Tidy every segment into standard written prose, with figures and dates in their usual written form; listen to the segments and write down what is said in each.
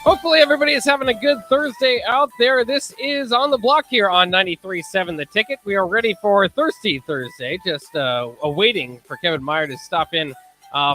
Hopefully everybody is having a good Thursday out there. This is On the Block here on 93.7 The Ticket. We are ready for Thirsty Thursday, just awaiting for Kevin Meyer to stop in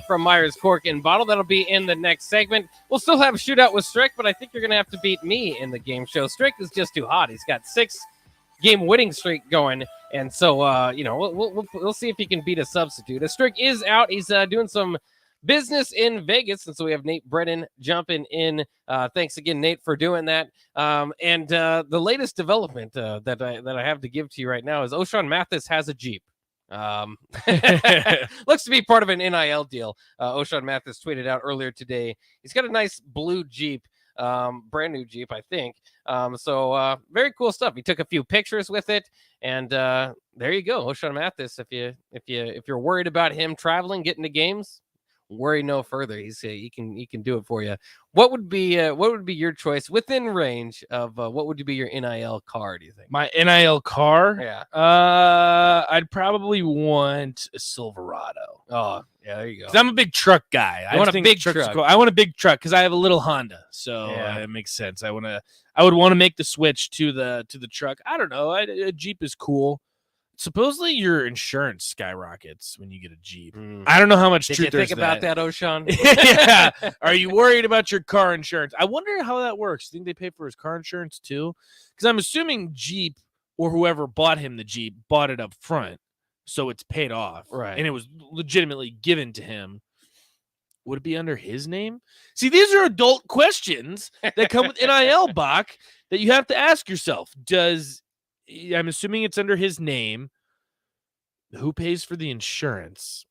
from Meyer's Cork and Bottle. That'll be in the next segment. We'll still have a shootout with Strick, but I think you're going to have to beat me in the game show. Strick is just too hot. He's got 6-game winning streak going, and so we'll see if he can beat a substitute. Strick is out. He's doing some business in Vegas, and so we have Nate Brennan jumping in. Thanks again, Nate, for doing that. And the latest development that I have to give to you right now is O'Shawn Mathis has a Jeep. Looks to be part of an NIL deal. O'Shawn Mathis tweeted out earlier today. He's got a nice blue Jeep, brand new Jeep, I think. So very cool stuff. He took a few pictures with it, and there you go, O'Shawn Mathis. If you're worried about him traveling, getting to games, worry no further. He can do it for you. What would be your choice within range of what would be your NIL car, do you think? My NIL car? Yeah. I'd probably want a Silverado. Oh, yeah, there you go. 'Cause I'm a big truck guy. I want a big truck. Cool. I want a big truck because I have a little Honda, so Yeah. it makes sense. I would want to make the switch to the truck. I don't know. A Jeep is cool. Supposedly your insurance skyrockets when you get a Jeep. I don't know how much Did truth you there's think about that, O'Shawn? Yeah. Are you worried about your car insurance? I wonder how that works. You think they pay for his car insurance too? Because I'm assuming Jeep or whoever bought him the Jeep bought it up front, so it's paid off. Right. And it was legitimately given to him. Would it be under his name? See, these are adult questions that come with NIL, Bach, that you have to ask yourself. I'm assuming it's under his name. Who pays for the insurance?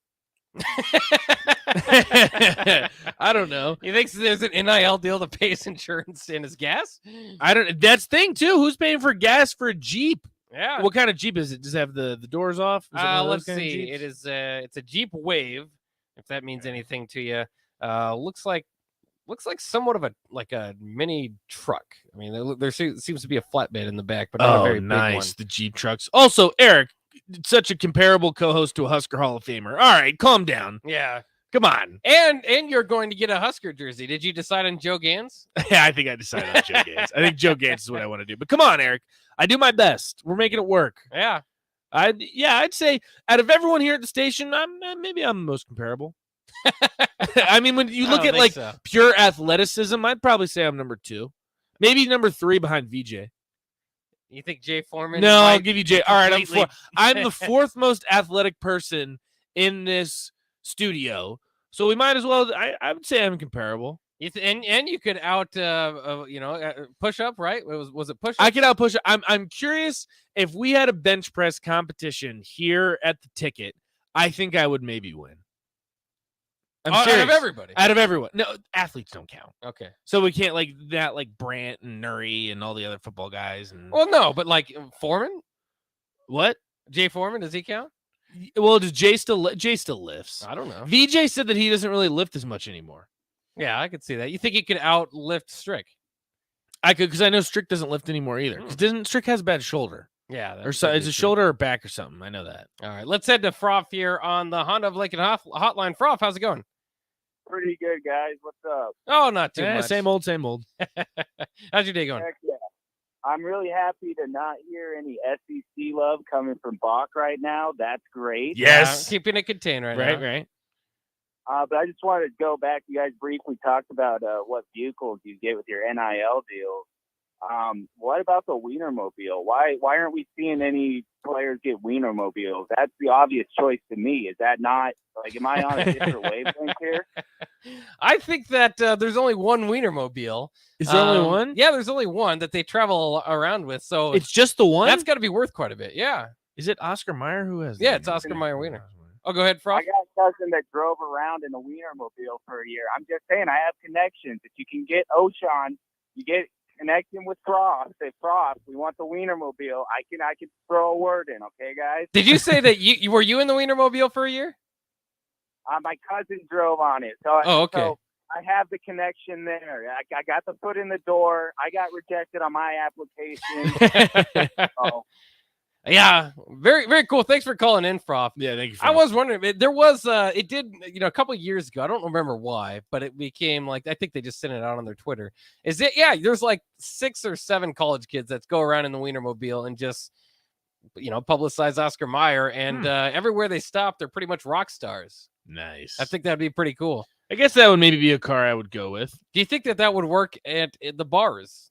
I don't know. You think there's an NIL deal to pay his insurance and his gas? That's the thing too. Who's paying for gas for a Jeep? Yeah. What kind of Jeep is it? Does it have the doors off? Let's see. It's a Jeep Wave, if that means anything to you. Looks like somewhat of a mini truck. I mean, there seems to be a flatbed in the back, but not a very big one. The Jeep trucks. Also, Eric, such a comparable co-host to a Husker Hall of Famer. All right, calm down. Yeah. Come on. And you're going to get a Husker jersey. Did you decide on Joe Gans? Yeah, I think I decided on Joe Gans. I think Joe Gans is what I want to do. But come on, Eric. I do my best. We're making it work. Yeah. I'd say out of everyone here at the station, I'm the most comparable. I mean, when you look at pure athleticism, I'd probably say I'm number 2. Maybe number 3 behind VJ. You think Jay Foreman? No, I'll give you Jay. All right, I'm the 4th most athletic person in this studio, so we might as well. I would say I'm comparable. And you could push up, right? Was it push up? I could out push up. I'm curious if we had a bench press competition here at the Ticket. I think I would maybe win. Out of everybody. Out of everyone. No, athletes don't count. Okay. So we can't like Brant and Nuri and all the other football guys. And well, no, but like Foreman? What? Jay Foreman, does he count? Well, does Jay still lifts? I don't know. VJ said that he doesn't really lift as much anymore. Yeah, I could see that. You think he could outlift Strick? I could, because I know Strick doesn't lift anymore either. Because Strick has a bad shoulder. Yeah. Or so, it's a shoulder or back or something. I know that. All right, let's head to Froth here on the Honda of Lincoln hotline. Froth, how's it going? Pretty good, guys. What's up? Oh, not too much. Same old. How's your day going? Heck yeah. I'm really happy to not hear any SEC love coming from Bach right now. That's great. Yes. Keeping it contained right now. Right. But I just wanted to go back. You guys briefly talked about what vehicles you get with your NIL deals. What about the Wienermobile? Why aren't we seeing any players get Wienermobiles? That's the obvious choice to me. Is that not, am I on a different wavelength here? I think that there's only one Wienermobile. Is there only one? Yeah, there's only one that they travel around with. So it's just the one? That's got to be worth quite a bit. Yeah. Is it Oscar Mayer who has Yeah, it's Oscar Mayer Wiener. Oh, go ahead, Froth. I got a cousin that drove around in a Wienermobile for a year. I'm just saying, I have connections. If you can get O'Shawn, you get connecting with Froth. Say, Froth, we want the Wienermobile. I can throw a word in, okay, guys? Did you say that you were in the Wienermobile for a year? My cousin drove on it. So, okay. So I have the connection there. I got the foot in the door. I got rejected on my application. Yeah, very, very cool. Thanks for calling in, Froth. Yeah, thank you. I was wondering, there was, it did, a couple of years ago. I don't remember why, but it became like, I think they just sent it out on their Twitter. Is it? Yeah, there's like 6 or 7 college kids that go around in the Wienermobile and just, publicize Oscar Mayer. And everywhere they stop, they're pretty much rock stars. Nice. I think that'd be pretty cool. I guess that would maybe be a car I would go with. Do you think that would work at the bars?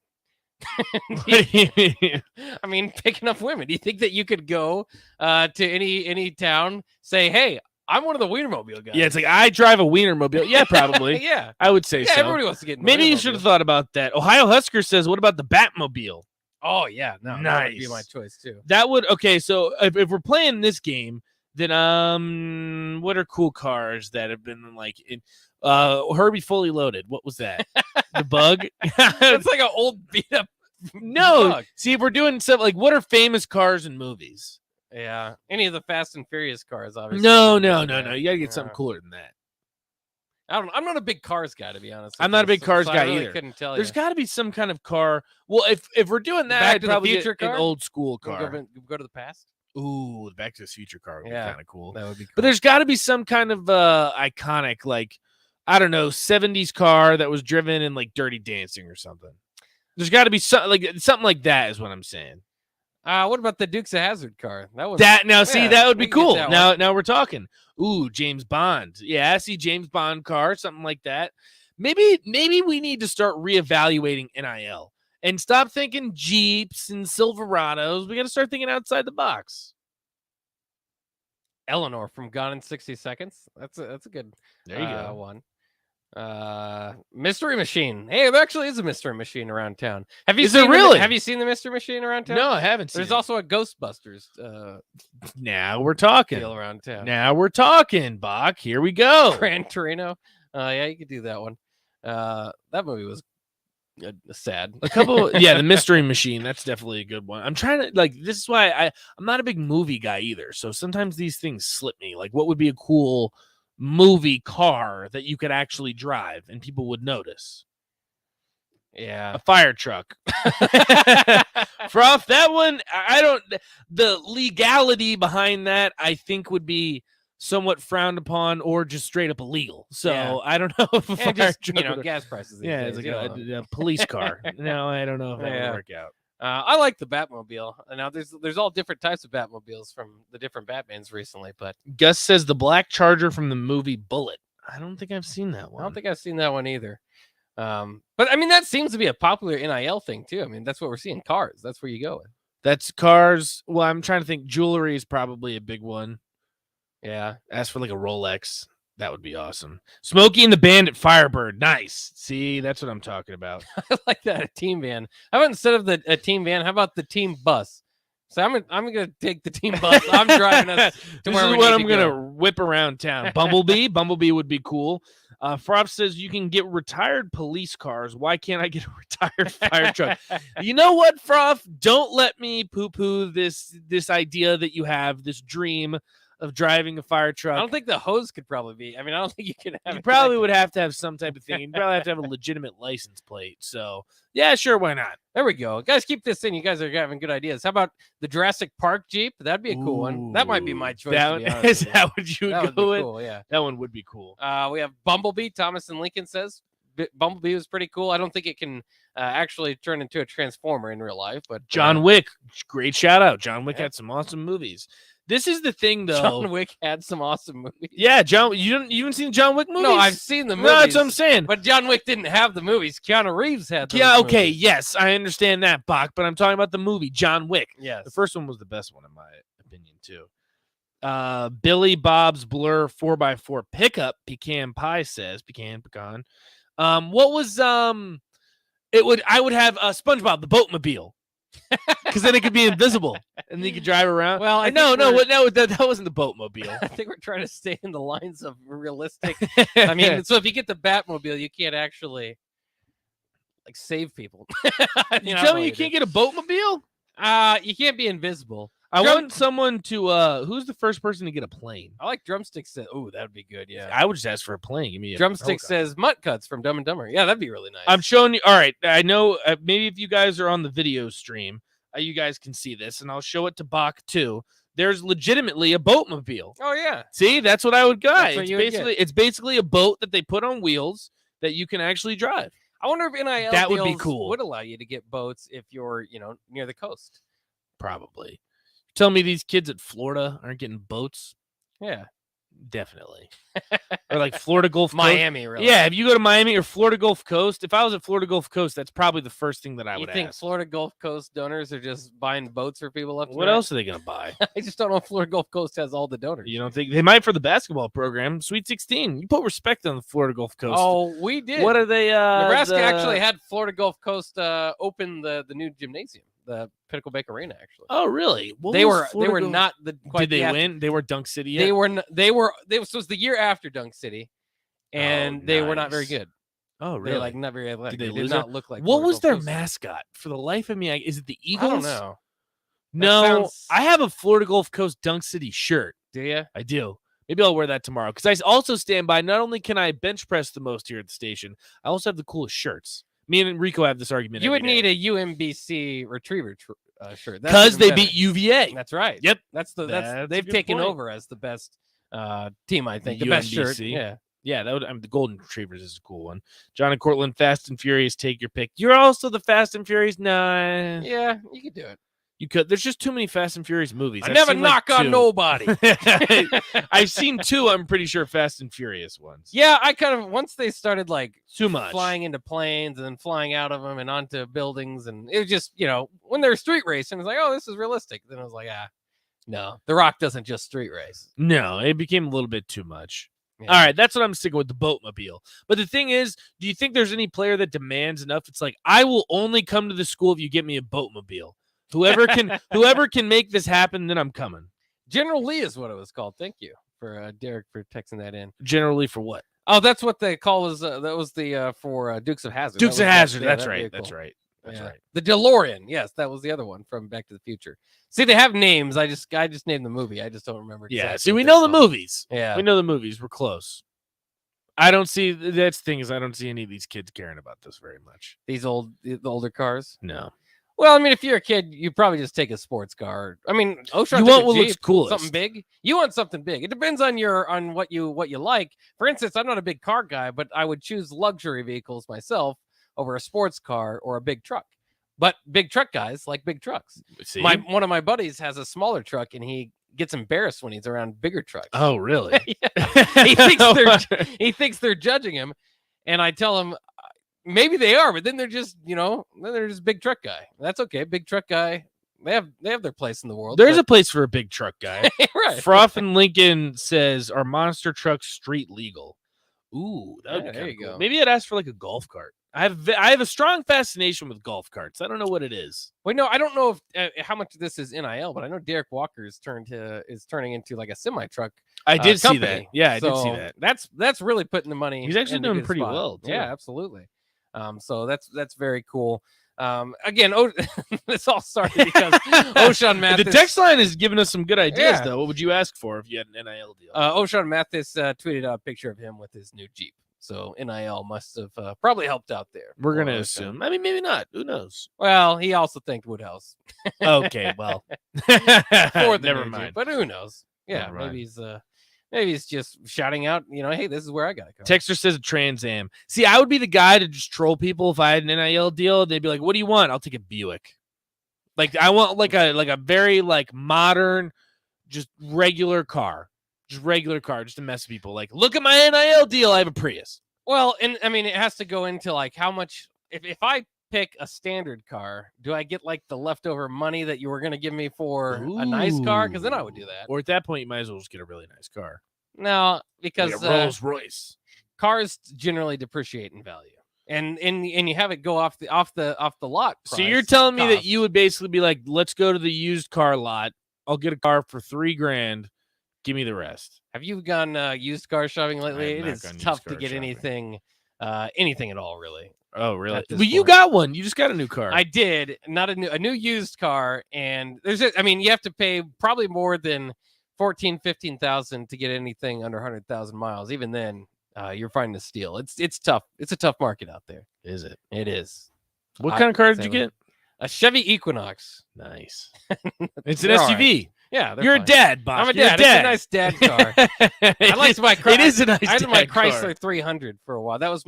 I I mean, picking up women. Do you think that you could go to any town, say, "Hey, I'm one of the Wienermobile guys"? Yeah, it's like I drive a Wienermobile. Yeah, probably. Yeah, I would say so. Everybody wants to get. In Maybe you should have thought about that. Ohio Husker says, "What about the Batmobile?" Oh yeah, no, nice. That would be my choice too. That would okay. So if we're playing this game, then what are cool cars that have been like in Herbie Fully Loaded? What was that? The Bug? It's like an old beat up. No, Bug. see, if we're doing stuff like what are famous cars in movies? Yeah, any of the Fast and Furious cars, obviously. No. You gotta get something cooler than that. I'm not a big cars guy, to be honest. I'm not a big cars guy I really either. Couldn't tell There's you. got to be some kind of car. Well, if we're doing that, Back I'd to the probably Future get car? an old school car. Go to the past. Ooh, the Back to the Future car would be kind of cool. That would be cool. But there's got to be some kind of iconic, like, I don't know, 70s car that was driven in like Dirty Dancing or something. There's got to be something like that is what I'm saying. What about the Dukes of Hazzard car? That would be cool. Now we're talking. Ooh, James Bond. Yeah, I see James Bond car, something like that. Maybe we need to start reevaluating NIL and stop thinking Jeeps and Silverados. We got to start thinking outside the box. Eleanor from Gone in 60 Seconds. That's a good there you go. One. Mystery Machine. Hey, there actually is a Mystery Machine around town. Have you seen the Mystery Machine around town? No, I haven't seen There's it. also a Ghostbusters now we're talking. deal around town. Now we're talking, Bach. Here we go. Gran Torino. Yeah, you could do that one. That movie was sad. A couple the Mystery Machine, that's definitely a good one. I'm trying to this is why I'm not a big movie guy either, so sometimes these things slip me. Like, what would be a cool movie car that you could actually drive and people would notice? Yeah, a fire truck. Froth, that one, the legality behind that I think would be somewhat frowned upon or just straight up illegal. So I don't know if a fire truck, gas prices. It's like a police car. No, I don't know if that would work out. I like the Batmobile. Now there's all different types of Batmobiles from the different Batmans recently, but Gus says the black Charger from the movie Bullet. I don't think I've seen that one. I don't think I've seen that one either. But I mean, that seems to be a popular NIL thing too. I mean, that's what we're seeing. Cars. That's where you go with. That's cars. Well, I'm trying to think. Jewelry is probably a big one. Yeah. As for like a Rolex, that would be awesome. Smokey and the Bandit Firebird. Nice. See, that's what I'm talking about. I like that. A team van. How about instead of a team van, how about the team bus? So I'm gonna take the team bus. I'm driving us to where we need I'm to gonna go. whip around town. Bumblebee would be cool. Frop says you can get retired police cars. Why can't I get a retired fire truck? You know what, Froth? Don't let me poo-poo this idea that you have, this dream of driving a fire truck. I don't think the hose could probably be. I mean, I don't think you can have. You probably would have to have some type of thing. You'd probably have to have a legitimate license plate. So yeah, sure, why not? There we go, guys. Keep this in. You guys are having good ideas. How about the Jurassic Park Jeep? That'd be a cool one. That might be my choice. Is that what you would go with? Cool, yeah, that one would be cool. We have Bumblebee. Thomas and Lincoln says Bumblebee was pretty cool. I don't think it can actually turn into a transformer in real life, but John Wick, great shout out. John Wick had some awesome movies. This is the thing, though. John Wick had some awesome movies. Yeah, John. You haven't seen John Wick movies? No, I've seen the movies. No, that's what I'm saying. But John Wick didn't have the movies. Keanu Reeves had those okay, movies. yes, I understand that, Bach, but I'm talking about the movie, John Wick. Yes. The first one was the best one, in my opinion, too. Billy Bob's Blur 4x4 pickup, Pecan Pie says, pecan. What was, I would have SpongeBob, the Boatmobile. Because then it could be invisible and then you could drive around. Well, that wasn't the Boatmobile. I think we're trying to stay in the lines of realistic. I mean, so if you get the Batmobile, you can't actually like save people. You tell me you can't get a Boatmobile? You can't be invisible. I want someone to who's the first person to get a plane? I like Drumstick says, oh, that would be good. Yeah. I would just ask for a plane. Give me Drumstick says Mutt Cuts from Dumb and Dumber. Yeah, that'd be really nice. I'm showing you. All right. I know maybe if you guys are on the video stream, you guys can see this, and I'll show it to Bach too. There's legitimately a boatmobile. Oh yeah. See, that's what I would guy. That's what you would get. It's basically a boat that they put on wheels that you can actually drive. I wonder if NIL That would be deals cool. would allow you to get boats if you're, near the coast. Probably. Tell me these kids at Florida aren't getting boats? Yeah. Definitely. Or like Florida Gulf Coast. Miami, really. Yeah, if you go to Miami or Florida Gulf Coast, if I was at Florida Gulf Coast, that's probably the first thing that I would You think ask. Florida Gulf Coast donors are just buying boats for people up What else are they going to buy? I just don't know if Florida Gulf Coast has all the donors. You don't think they might for the basketball program? Sweet 16. You put respect on the Florida Gulf Coast. Oh, we did. What are they? Nebraska actually had Florida Gulf Coast open the new gymnasium, the Pinnacle Bank Arena. Actually, Oh, really? they were not the. Did they win? They were Dunk City. Yet? They were. So it was the year after Dunk City, and they were not very good. Oh, They really? were like not very athletic. Did they did lose not look like. What Florida was Gulf their Coast. mascot? For the life of me, is it the I Eagles? don't know. No, sounds- I have a Florida Gulf Coast Dunk City shirt. Do you? I do. Maybe I'll wear that tomorrow because I also stand by. Not only can I bench press the most here at the station, I also have the coolest shirts. Me and Enrico have this argument. You would need a UMBC Retriever shirt because they even beat better. UVA. That's right. Yep. That's That's a they've good taken point. over as the best team. I think the best shirt. UMBC. Yeah. Yeah, the Golden Retrievers is a cool one. John and Cortland, Fast and Furious, take your pick. You're also the Fast and Furious. Nah, Yeah, you could do it. you could. There's just too many Fast and Furious movies. I I've never seen, like, knock on 2. nobody. I've seen 2. I'm pretty sure Fast and Furious ones. Yeah, I kind of once they started like Too much. flying into planes and then flying out of them and onto buildings, and it was just when they're street racing, it's like, oh, this is realistic. Then I was like, no, The Rock doesn't just street race. No, it became a little bit too much. Yeah. All right, that's what I'm sticking with, the boatmobile. But the thing is, do you think there's any player that demands enough? It's like, I will only come to the school if you get me a boatmobile. Whoever can make this happen, then I'm coming. General Lee is what it was called. Thank you for Derek for texting that in. Generally for what? Oh, that's what the call was. That was the for Dukes of Hazzard. Dukes That of was Hazzard. yeah, That's that right. vehicle. That's right. That's Yeah. right. The DeLorean. Yes, that was the other one from Back to the Future. See, they have names. I just named the movie. I just don't remember. Yeah. exactly See, what we they're know the called. movies. Yeah. We know the movies. We're close. I don't see. That's the thing is, I don't see any of these kids caring about this very much. These the older cars. No. Well, I mean, if you're a kid, you probably just take a sports car. I mean, Oshon You took want a what looks Jeep, coolest. something big. You want something big. It depends on what you like. For instance, I'm not a big car guy, but I would choose luxury vehicles myself over a sports car or a big truck. But big truck guys like big trucks. See? One of my buddies has a smaller truck, and he gets embarrassed when he's around bigger trucks. Oh, really? He thinks they're judging him, and I tell him maybe they are, but then they're just big truck guy. That's okay, big truck guy. They have their place in the world. There's a place for a big truck guy. right. Froth and Lincoln says, "Are monster trucks street legal?" Ooh, that would be there kinda you cool. go. Maybe I'd ask for like a golf cart. I have a strong fascination with golf carts. I don't know what it is. Wait, no, I don't know if how much of this is NIL, but I know Derek Walker is turning into like a semi truck. I did see that. company. Yeah, I did see So that. That's really putting the money. He's actually in a doing good pretty spot. well, too. Yeah, absolutely. So that's very cool. Again, this all started because Oshon Mathis. The text line is giving us some good ideas, Yeah. though. What would you ask for if you had an NIL deal? Oshon Mathis tweeted out a picture of him with his new Jeep. So NIL must have probably helped out there. We're for gonna Oshon. assume. I mean, maybe not. Who knows? Well, he also thanked Woodhouse Okay, well, for the never new mind. Jeep, but who knows? Yeah, Never mind. maybe he's just shouting out, hey, this is where I got to go. Texter says a Trans Am. See, I would be the guy to just troll people if I had an NIL deal. They'd be like, "What do you want?" I'll take a Buick. Like I want like a very like modern, just regular car, just to mess with people. Like, look at my NIL deal. I have a Prius. Well, and I mean, it has to go into like how much. If I pick a standard car, do I get like the leftover money that you were going to give me for a nice car? Because then I would do that. Or at that point, you might as well just get a really nice car. No, because Like a Rolls Royce. cars generally depreciate in value, and you have it go off the lot. So price you're telling me that cost. you would basically be like, let's go to the used car lot. I'll get a car for $3,000. Give me the rest. Have you gone used car shopping lately? have It not is gone used tough to car get shopping. anything at all, really. Oh, really? At this Well, you point. got one. You just got a new car. I did, not a new used car, and you have to pay probably more than 15,000 to get anything under 100,000 miles. Even then, you're finding a steal. It's tough. It's a tough market out there. Is it? It is. What kind of car did you Sadly. get? A Chevy Equinox. Nice. It's an They're all SUV. Yeah, You're fine. a dad, Bob. I'm a You're dad. It's a nice dad car. I liked my It is a nice I had dad my car. Chrysler 300 for a while. That was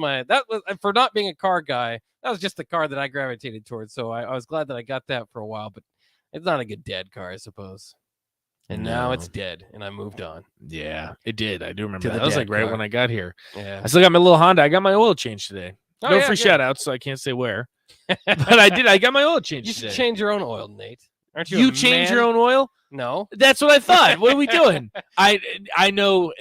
for not being a car guy. That was just the car that I gravitated towards. So I was glad that I got that for a while. But it's not a good dad car, I suppose. And now it's dead, and I moved on. Yeah, it did. I do remember To that. the That was dad like right car. when I got here. Yeah. I still got my little Honda. I got my oil change today. Oh, no yeah, free good. shout outs, so I can't say where. But I did. I got my oil change You today. should change your own oil, Nate. Aren't you? You a change man? your own oil? No. That's what I thought. What are we doing? I know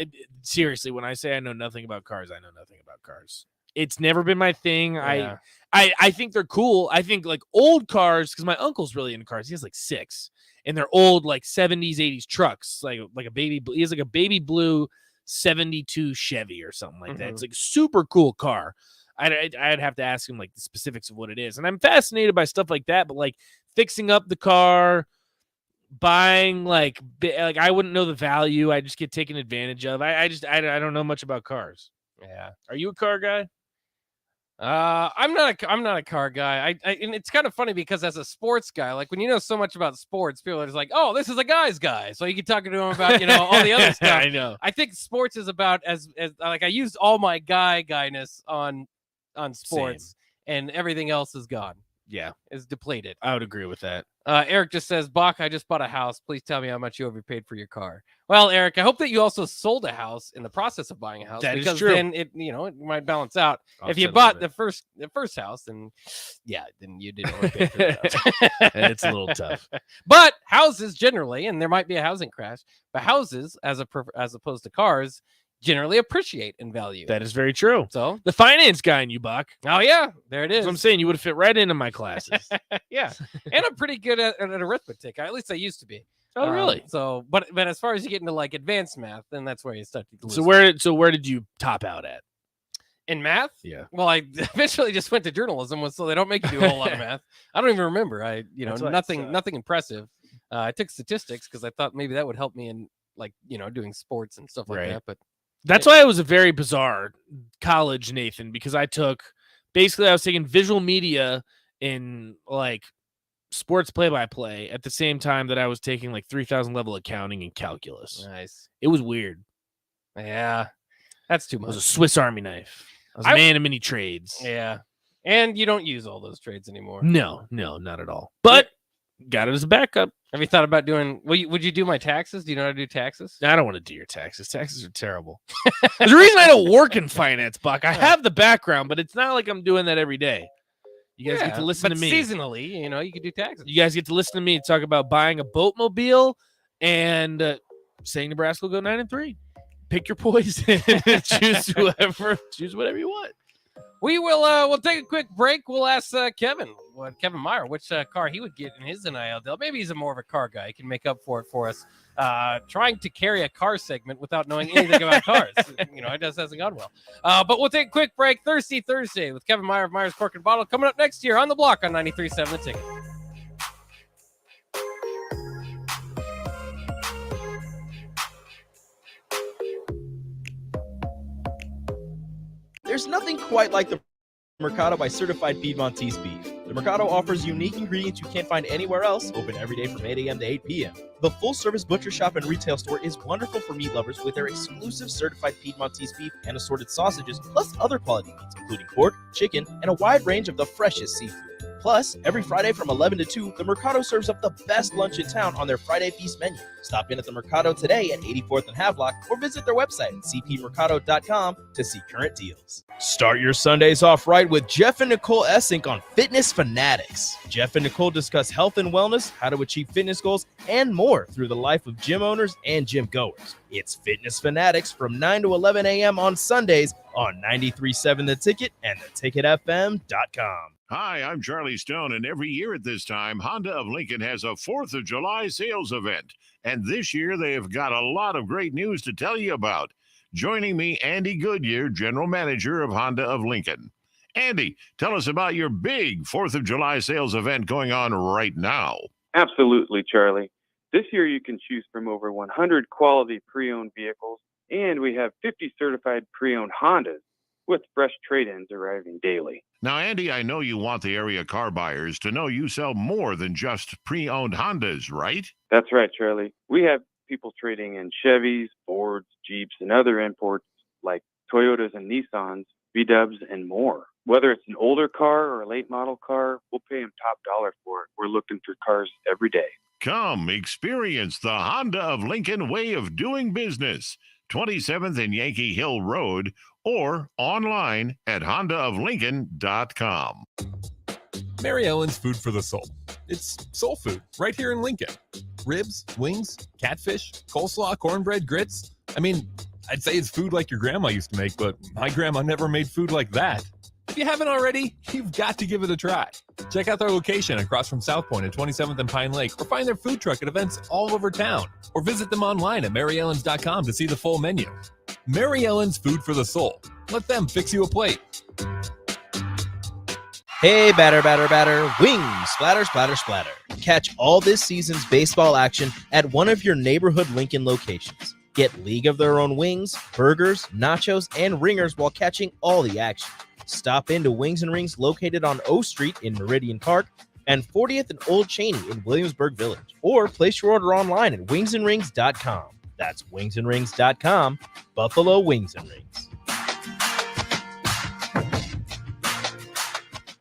seriously, when I say I know nothing about cars, I know nothing about cars. It's never been my thing. Yeah. I think they're cool. I think like old cars, because my uncle's really into cars. He has like 6, and they're old like 70s, 80s trucks, like a baby. He has like a baby blue 72 Chevy or something like that. It's like a super cool car. I'd have to ask him like the specifics of what it is, and I'm fascinated by stuff like that. But like fixing up the car, buying like I wouldn't know the value. I just get taken advantage of. I don't know much about cars. Yeah. Are you a car guy? I'm not a car guy. And it's kind of funny because as a sports guy, like when you know so much about sports, people are just like, "Oh, this is a guy's guy." So you can talk to him about all the other stuff. I know. I think sports is about as like I used all my guyness on sports, and everything else is gone. Yeah, is depleted. I would agree with that. Eric just says, Bach, I just bought a house. Please tell me how much you overpaid for your car. Well, Eric, I hope that you also sold a house in the process of buying a house. That is because true. then it might balance out. If you Offset a bought little the first house, then you did overpay for the house. It's a little tough. But houses generally, and there might be a housing crash, but houses as opposed to cars generally appreciate in value. That is very true. So the finance guy in you, Bach. Oh yeah, there it is. That's what I'm saying, you would have fit right into my classes. Yeah, and I'm pretty good at arithmetic. At least I used to be. Oh, really? So, but as far as you get into like advanced math, then that's where you start to lose. So where did you top out at? In math? Yeah. Well, I eventually just went to journalism, so they don't make you do a whole lot of math. I don't even remember. Nothing impressive. I took statistics because I thought maybe that would help me in like doing sports and stuff like that. But that's why it was a very bizarre college, Nathan, because I was taking visual media in like sports play-by-play at the same time that I was taking like 3,000 level accounting and calculus. Nice. It was weird. Yeah, that's too much. It was a Swiss Army knife. I was a man of many trades. Yeah, and you don't use all those trades anymore. No, not at all. But got it as a backup. Have you thought about doing? Would you do my taxes? Do you know how to do taxes? I don't want to do your taxes. Taxes are terrible. There's a reason I don't work in finance, Buck. I have the background, but it's not like I'm doing that every day. You guys get to listen to me seasonally. You can do taxes. You guys get to listen to me talk about buying a boatmobile and saying Nebraska will go 9-3. Pick your poison. Choose whatever you want. We will. We'll take a quick break. We'll ask Kevin Meyer, which car he would get in his NIL deal. Maybe he's more of a car guy. He can make up for it for us. Trying to carry a car segment without knowing anything about cars. It just hasn't gone well. But we'll take a quick break. Thirsty Thursday with Kevin Meyer of Meyer's Cork and Bottle coming up next year on the block on 93.7 The Ticket. There's nothing quite like the Mercado by Certified Piedmontese Beef. The Mercado offers unique ingredients you can't find anywhere else, open every day from 8 a.m. to 8 p.m. The full-service butcher shop and retail store is wonderful for meat lovers with their exclusive Certified Piedmontese Beef and assorted sausages, plus other quality meats, including pork, chicken, and a wide range of the freshest seafood. Plus, every Friday from 11 to 2, the Mercado serves up the best lunch in town on their Friday Feast menu. Stop in at the Mercado today at 84th and Havelock or visit their website at cpmercado.com to see current deals. Start your Sundays off right with Jeff and Nicole Essink on Fitness Fanatics. Jeff and Nicole discuss health and wellness, how to achieve fitness goals, and more through the life of gym owners and gym goers. It's Fitness Fanatics from 9 to 11 a.m. on Sundays on 93.7 The Ticket and theticketfm.com. Hi, I'm Charlie Stone, and every year at this time, Honda of Lincoln has a 4th of July sales event. And this year, they have got a lot of great news to tell you about. Joining me, Andy Goodyear, General Manager of Honda of Lincoln. Andy, tell us about your big 4th of July sales event going on right now. Absolutely, Charlie. This year, you can choose from over 100 quality pre-owned vehicles, and we have 50 certified pre-owned Hondas. with fresh trade-ins arriving daily. Now, Andy, I know you want the area car buyers to know you sell more than just pre-owned Hondas, right? That's right, Charlie. We have people trading in Chevys, Fords, Jeeps, and other imports like Toyotas and Nissans, VWs, and more. Whether it's an older car or a late model car, we'll pay them top dollar for it. We're looking for cars every day. Come experience the Honda of Lincoln way of doing business. 27th and Yankee Hill Road, or online at hondaoflincoln.com. Mary Ellen's Food for the Soul. It's soul food right here in Lincoln. Ribs, wings, catfish, coleslaw, cornbread, grits. I mean, I'd say it's food like your grandma used to make, but my grandma never made food like that. If you haven't already, you've got to give it a try. Check out their location across from South Point at 27th and Pine Lake, or find their food truck at events all over town, or visit them online at maryellens.com to see the full menu. Mary Ellen's Food for the Soul. Let them fix you a plate. Hey, batter, batter, batter, wings, splatter, splatter, splatter. Catch all this season's baseball action at one of your neighborhood Lincoln locations. Get League of Their Own wings, burgers, nachos, and ringers while catching all the action. Stop into Wings and Rings located on O Street in Meridian Park and 40th and Old Cheney in Williamsburg Village. Or place your order online at wingsandrings.com. That's wingsandrings.com, Buffalo Wings and Rings.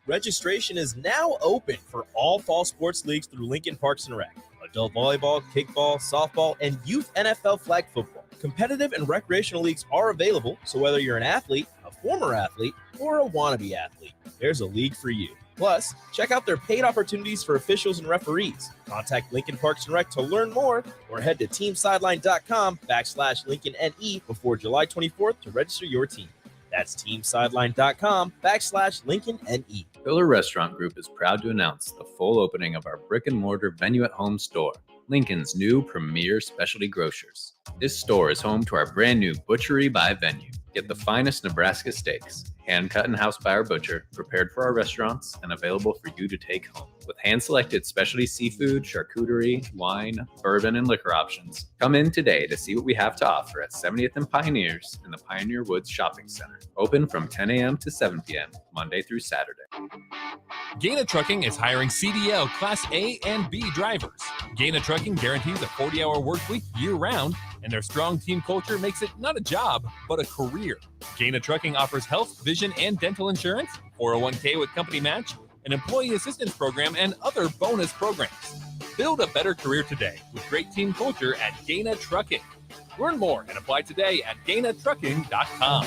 Registration is now open for all fall sports leagues through Lincoln Parks and Rec. Adult volleyball, kickball, softball, and youth NFL flag football. Competitive and recreational leagues are available, so whether you're an athlete, a former athlete, or a wannabe athlete, there's a league for you. Plus, check out their paid opportunities for officials and referees. Contact Lincoln Parks and Rec to learn more, or head to teamsideline.com/LincolnNE before July 24th to register your team. That's teamsideline.com/LincolnNE. Pillar Restaurant Group is proud to announce the full opening of our brick-and-mortar venue-at-home store, Lincoln's new premier specialty grocers. This store is home to our brand new Butchery by Venue. Get the finest Nebraska steaks, hand-cut in-house by our butcher, prepared for our restaurants, and available for you to take home. With hand-selected specialty seafood, charcuterie, wine, bourbon, and liquor options. Come in today to see what we have to offer at 70th and Pioneers in the Pioneer Woods Shopping Center. Open from 10 a.m. to 7 p.m., Monday through Saturday. Gaina Trucking is hiring CDL Class A and B drivers. Gaina Trucking guarantees a 40-hour work week year-round, and their strong team culture makes it not a job, but a career. Gaina Trucking offers health, vision, and dental insurance, 401k with company match, an employee assistance program, and other bonus programs. Build a better career today with great team culture at Gaina Trucking. Learn more and apply today at GainaTrucking.com.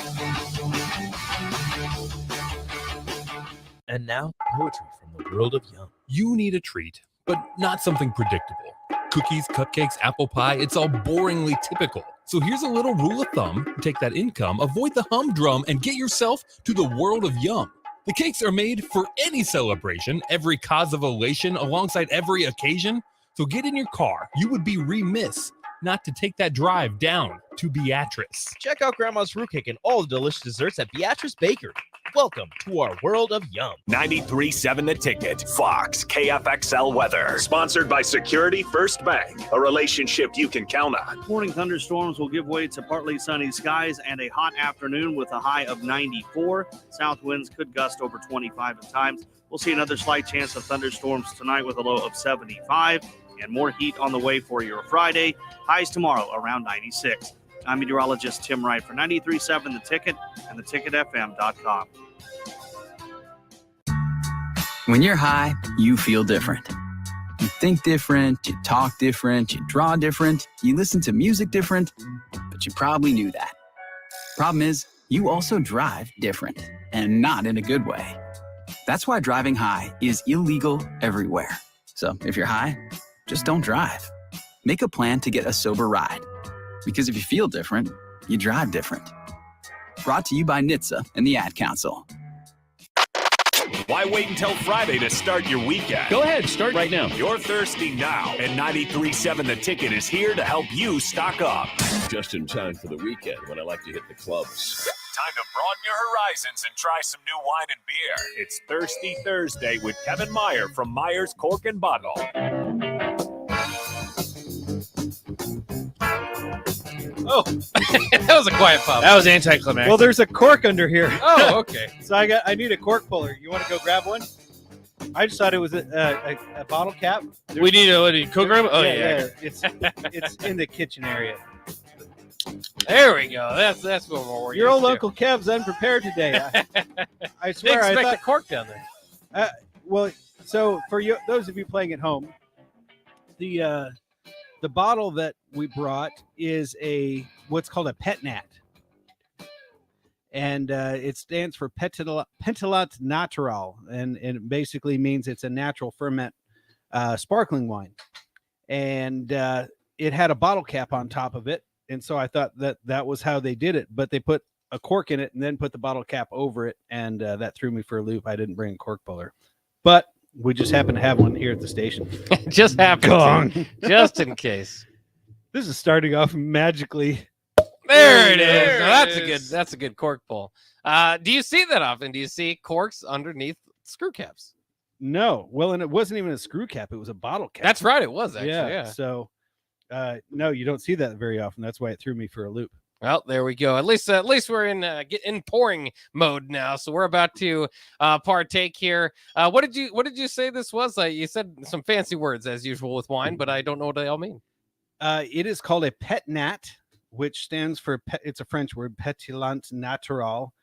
And now, poetry from the world of Yum. You need a treat, but not something predictable. Cookies, cupcakes, apple pie, it's all boringly typical. So here's a little rule of thumb. Take that income, avoid the humdrum, and get yourself to the world of Yum. The cakes are made for any celebration, every cause of elation, alongside every occasion. So get in your car. You would be remiss not to take that drive down to Beatrice. Check out Grandma's Fruitcake and all the delicious desserts at Beatrice Bakery. Welcome to our world of Yum. 93.7 The Ticket, Fox, KFXL weather. Sponsored by Security First Bank, a relationship you can count on. Morning thunderstorms will give way to partly sunny skies and a hot afternoon with a high of 94. South winds could gust over 25 at times. We'll see another slight chance of thunderstorms tonight with a low of 75 and more heat on the way for your Friday. Highs tomorrow around 96. I'm meteorologist Tim Wright for 93.7 The Ticket and theticketfm.com. When you're high, you feel different. You think different, you talk different, you draw different, you listen to music different, but you probably knew that. Problem is, you also drive different, and not in a good way. That's why driving high is illegal everywhere. So if you're high, just don't drive. Make a plan to get a sober ride. Because if you feel different, you drive different. Brought to you by NHTSA and the Ad Council. Why wait until Friday to start your weekend? Go ahead, start right now. You're thirsty now, and 93.7 The Ticket is here to help you stock up. Just in time for the weekend when I like to hit the clubs. Time to broaden your horizons and try some new wine and beer. It's Thirsty Thursday with Kevin Meyer from Meyer's Cork and Bottle. Oh, that was a quiet pop. That was anticlimactic. well, there's a cork under here. Oh, okay. So I need a cork puller. You want to go grab one? I just thought it was a bottle cap. we need a Coke rim? Oh, yeah. It's in the kitchen area. There we go. That's what we're Your old used to. Uncle Kev's unprepared today. I They swear. I expect thought, a cork down there. well, so for you, those of you playing at home, the bottle that we brought is what's called a pet nat, and it stands for Pentillant Natural, and it basically means it's a natural ferment sparkling wine, and it had a bottle cap on top of it, and so I thought that was how they did it, but they put a cork in it and then put the bottle cap over it, and that threw me for a loop. I didn't bring a cork puller, but we just happen to have one here at the station. Just happened to, just in case. This is starting off magically. There it is. There Now, it that's a good cork pull. Do you see that often? Do you see corks underneath screw caps? No. Well, and it wasn't even a screw cap. It was a bottle cap. That's right. It was actually. Yeah. So, no, you don't see that very often. That's why it threw me for a loop. Well, there we go. At least we're in pouring mode now. So we're about to partake here. What did you say this was? You said some fancy words as usual with wine, but I don't know what they all mean. It is called a pet nat, which stands for it's a French word, Pentillant Natural.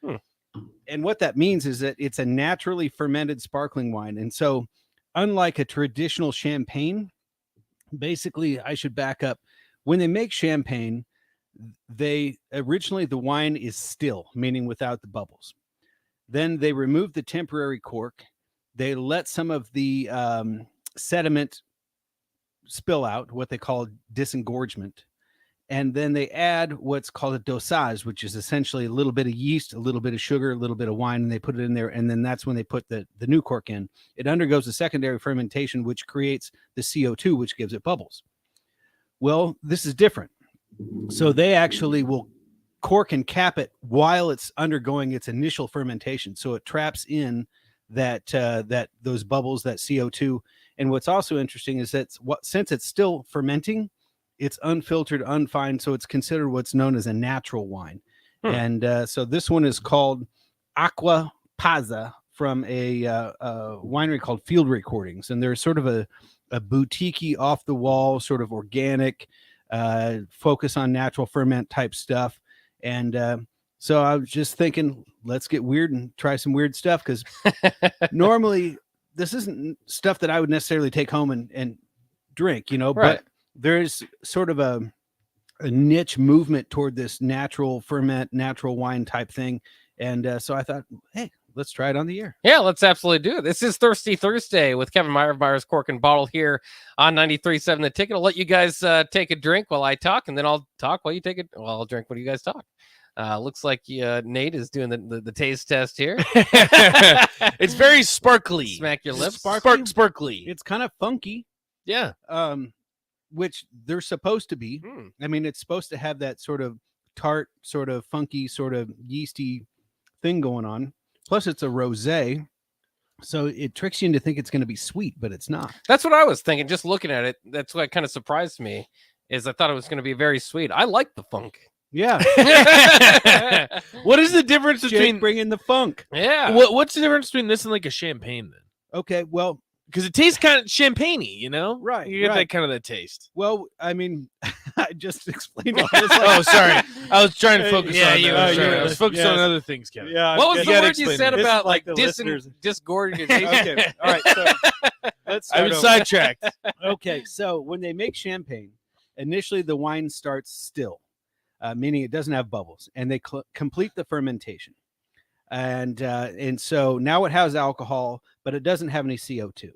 And what that means is that it's a naturally fermented sparkling wine. And so, unlike a traditional champagne, basically, I should back up. When they make champagne, the wine is still, meaning without the bubbles. Then they remove the temporary cork. They let some of the sediment spill out, what they call disengorgement. And then they add what's called a dosage, which is essentially a little bit of yeast, a little bit of sugar, a little bit of wine, and they put it in there. And then that's when they put the new cork in. It undergoes a secondary fermentation, which creates the CO2, which gives it bubbles. Well, this is different. So they actually will cork and cap it while it's undergoing its initial fermentation. So it traps in that those bubbles, that CO2. And what's also interesting is that since it's still fermenting, it's unfiltered, unfined, so it's considered what's known as a natural wine. And so this one is called Aqua Pazza from a winery called Field Recordings. And they're sort of a boutique-y, off-the-wall, sort of organic, focus on natural ferment type stuff. And so I was just thinking, let's get weird and try some weird stuff, because normally this isn't stuff that I would necessarily take home and drink, Right. But there's sort of a niche movement toward this natural ferment, natural wine type thing. And so I thought, hey, let's try it on the air. Yeah, let's absolutely do it. This is Thirsty Thursday with Kevin Meyer of Meyer's Cork and Bottle here on 93.7 The Ticket. I'll let you guys take a drink while I talk, and then I'll talk while you take it. Well, I'll drink when you guys talk. Looks like Nate is doing the taste test here. It's very sparkly. Smack your lips. Sparkly. It's kind of funky. Yeah. Which they're supposed to be. I mean, it's supposed to have that sort of tart, sort of funky, sort of yeasty thing going on. Plus, it's a rosé, so it tricks you into think it's going to be sweet, but it's not. That's what I was thinking. Just looking at it, that's what kind of surprised me. Is I thought it was going to be very sweet. I like the funk. Yeah. What is the difference between bringing the funk? Yeah. What's the difference between this and like a champagne then? Okay, well, because it tastes kind of champagne-y, Right. You get right. that kind of that taste. Well, I mean, I just explained all this. Oh, sorry. I was trying to focus Yeah, on you that. were. I was focused on other things, Kevin. Yeah. What was the gotta word you explain said it. This about is like the disgorging? Okay. All right. So let's I've start been over. sidetracked. Okay. So when they make champagne, initially the wine starts still, meaning it doesn't have bubbles, and they complete the fermentation. And so now it has alcohol, but it doesn't have any CO2.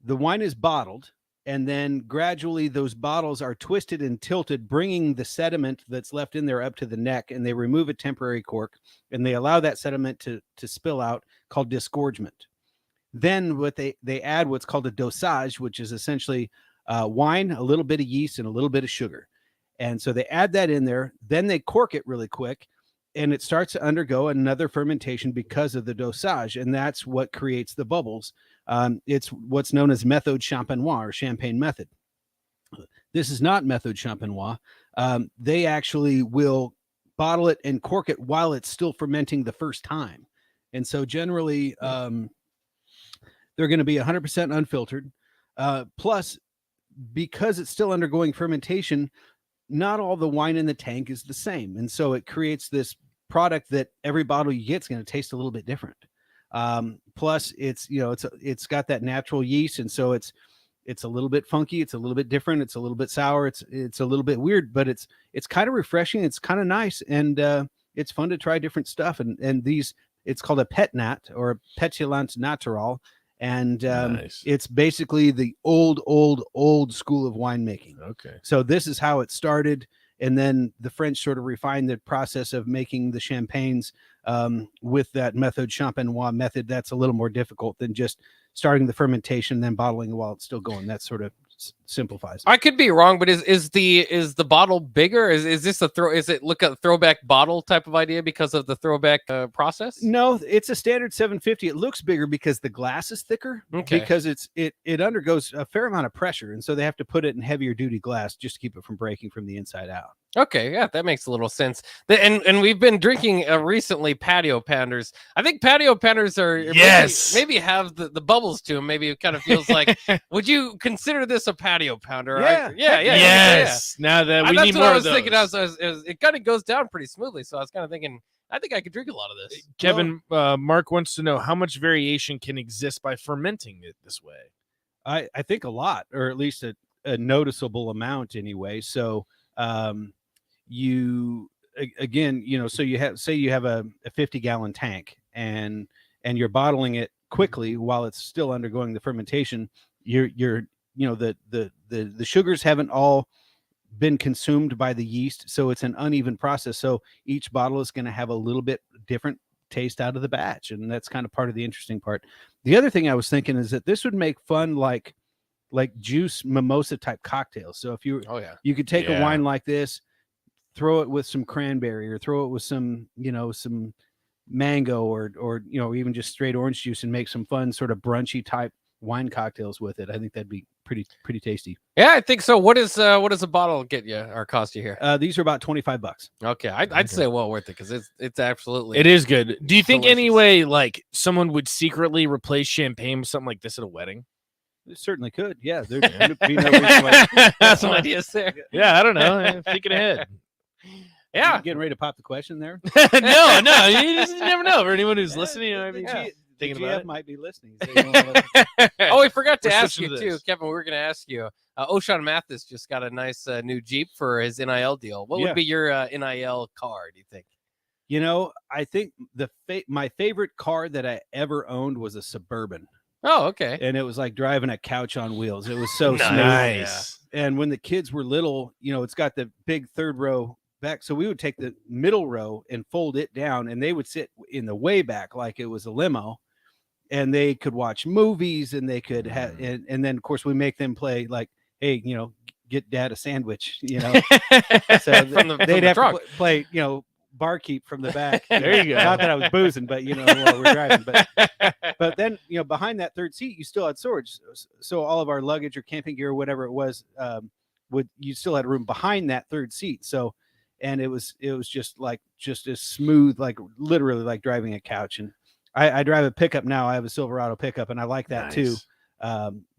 The wine is bottled, and then gradually those bottles are twisted and tilted, bringing the sediment that's left in there up to the neck, and they remove a temporary cork, and they allow that sediment to spill out, called disgorgement. Then what they add what's called a dosage, which is essentially wine, a little bit of yeast, and a little bit of sugar. And so they add that in there. Then they cork it really quick, and it starts to undergo another fermentation because of the dosage, and that's what creates the bubbles. It's what's known as méthode champenoise, or champagne method. This is not method champenois. They actually will bottle it and cork it while it's still fermenting the first time. And so generally, they're going to be 100% unfiltered. Plus, because it's still undergoing fermentation, not all the wine in the tank is the same. And so it creates this product that every bottle you get is going to taste a little bit different. Plus, it's got that natural yeast. And so it's a little bit funky. It's a little bit different. It's a little bit sour. It's a little bit weird, but it's kind of refreshing. It's kind of nice. And it's fun to try different stuff. And it's called a pet nat or a pétillant natural. And Nice. it's basically the old school of winemaking. Okay. So this is how it started. And then the French sort of refined the process of making the champagnes with that method champenois method. That's a little more difficult than just starting the fermentation, then bottling while it's still going. That sort of simplifies. I could be wrong, but is the bottle bigger? Is this is it look at throwback bottle type of idea because of the throwback process? No, it's a standard 750. It looks bigger because the glass is thicker. Okay. Because it undergoes a fair amount of pressure, and so they have to put it in heavier duty glass just to keep it from breaking from the inside out. Okay, yeah, that makes a little sense. And we've been drinking recently patio pounders. I think patio pounders are maybe have the bubbles to them. Maybe it kind of feels like. Would you consider this a patio pounder? Yeah. Yes. Now that we that's need what more I was of thinking. those. It kind of goes down pretty smoothly. So I was kind of thinking, I think I could drink a lot of this. Kevin, Mark wants to know how much variation can exist by fermenting it this way. I think a lot, or at least a noticeable amount anyway. So you have a 50-gallon tank and you're bottling it quickly while it's still undergoing the fermentation. The sugars haven't all been consumed by the yeast, so it's an uneven process. So each bottle is going to have a little bit different taste out of the batch, and that's kind of part of the interesting part. The other thing I was thinking is that this would make fun like juice mimosa type cocktails. So if you could take a wine like this, throw it with some cranberry, or throw it with some mango, or even just straight orange juice, and make some fun sort of brunchy type wine cocktails with it. I think that'd be pretty tasty. Yeah, I think so. What does a bottle get you or cost you here? These are about $25. Okay, I'd say well worth it because it's absolutely It is good. Do you think delicious. anyway, like someone would secretly replace champagne with something like this at a wedding? It certainly could. Yeah, there'd be no reason why. That's some ideas there. Yeah, I don't know. Thinking ahead. Yeah, you getting ready to pop the question there? no, you just never know. For anyone who's listening, thinking about it, might be listening. Oh, we forgot to We're ask switching you to too, this. Kevin. We were going to ask you. O'Shawn Mathis just got a nice new Jeep for his NIL deal. What would be your NIL car? Do you think? I think my favorite car that I ever owned was a Suburban. Oh, okay. And it was like driving a couch on wheels. It was so nice. smooth. And when the kids were little, it's got the big third row back. So we would take the middle row and fold it down, and they would sit in the way back like it was a limo, and they could watch movies, and they could have, and then of course we make them play like, hey, get dad a sandwich, so they'd have to play, barkeep from the back. There you go. Not that I was boozing, but while we're driving. But then behind that third seat, you still had storage. So all of our luggage or camping gear, or whatever it was, you still had room behind that third seat. So, and it was just as smooth, like literally like driving a couch. And I drive a pickup now. I have a Silverado pickup, and I like that too.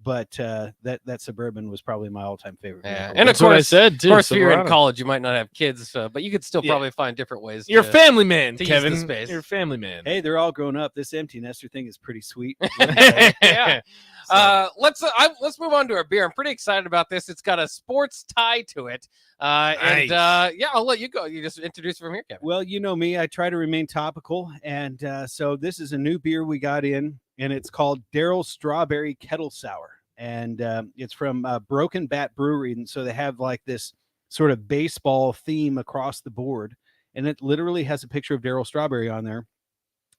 But that Suburban was probably my all-time favorite. Yeah. vehicle. And of That's what I course, said, too, Of course, if you're in Silverado. college, you might not have kids, but you could still Yeah. probably find different ways. You're a family man, to use Kevin. the space. You're a family man. Hey, they're all grown up. This empty nester thing is pretty sweet. Yeah. Let's move on to our beer. I'm pretty excited about this. It's got a sports tie to it. And I'll let you go. You just introduce it from here, Kevin. Well, you know me, I try to remain topical. And so this is a new beer we got in, and it's called Daryl's Strawberry Kettle Sour. And it's from Broken Bat Brewery. And so they have like this sort of baseball theme across the board. And it literally has a picture of Daryl Strawberry on there,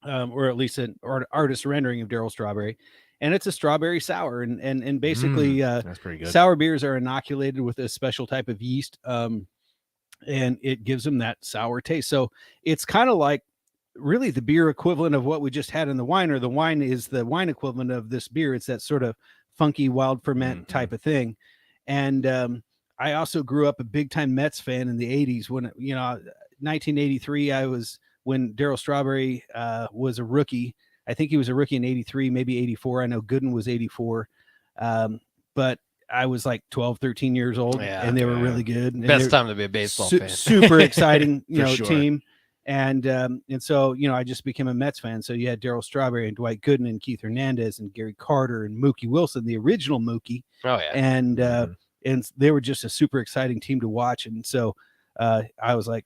or at least an artist rendering of Daryl Strawberry. And it's a strawberry sour. And basically, that's pretty good. sour beers are inoculated with a special type of yeast. And it gives them that sour taste. So it's kind of like really the beer equivalent of what we just had in the wine, or the wine is the wine equivalent of this beer. It's that sort of funky wild ferment type of thing. And I also grew up a big time Mets fan in the 80s when, 1983, when Darryl Strawberry was a rookie. I think he was a rookie in 83, maybe 84. I know Gooden was 84. But I was like 12, 13 years old, and they were really good. And Best time to be a baseball fan. Super exciting, Sure. team. And so, I just became a Mets fan. So you had Darryl Strawberry and Dwight Gooden and Keith Hernandez and Gary Carter and Mookie Wilson, the original Mookie. Oh, yeah. And they were just a super exciting team to watch. And so I was like,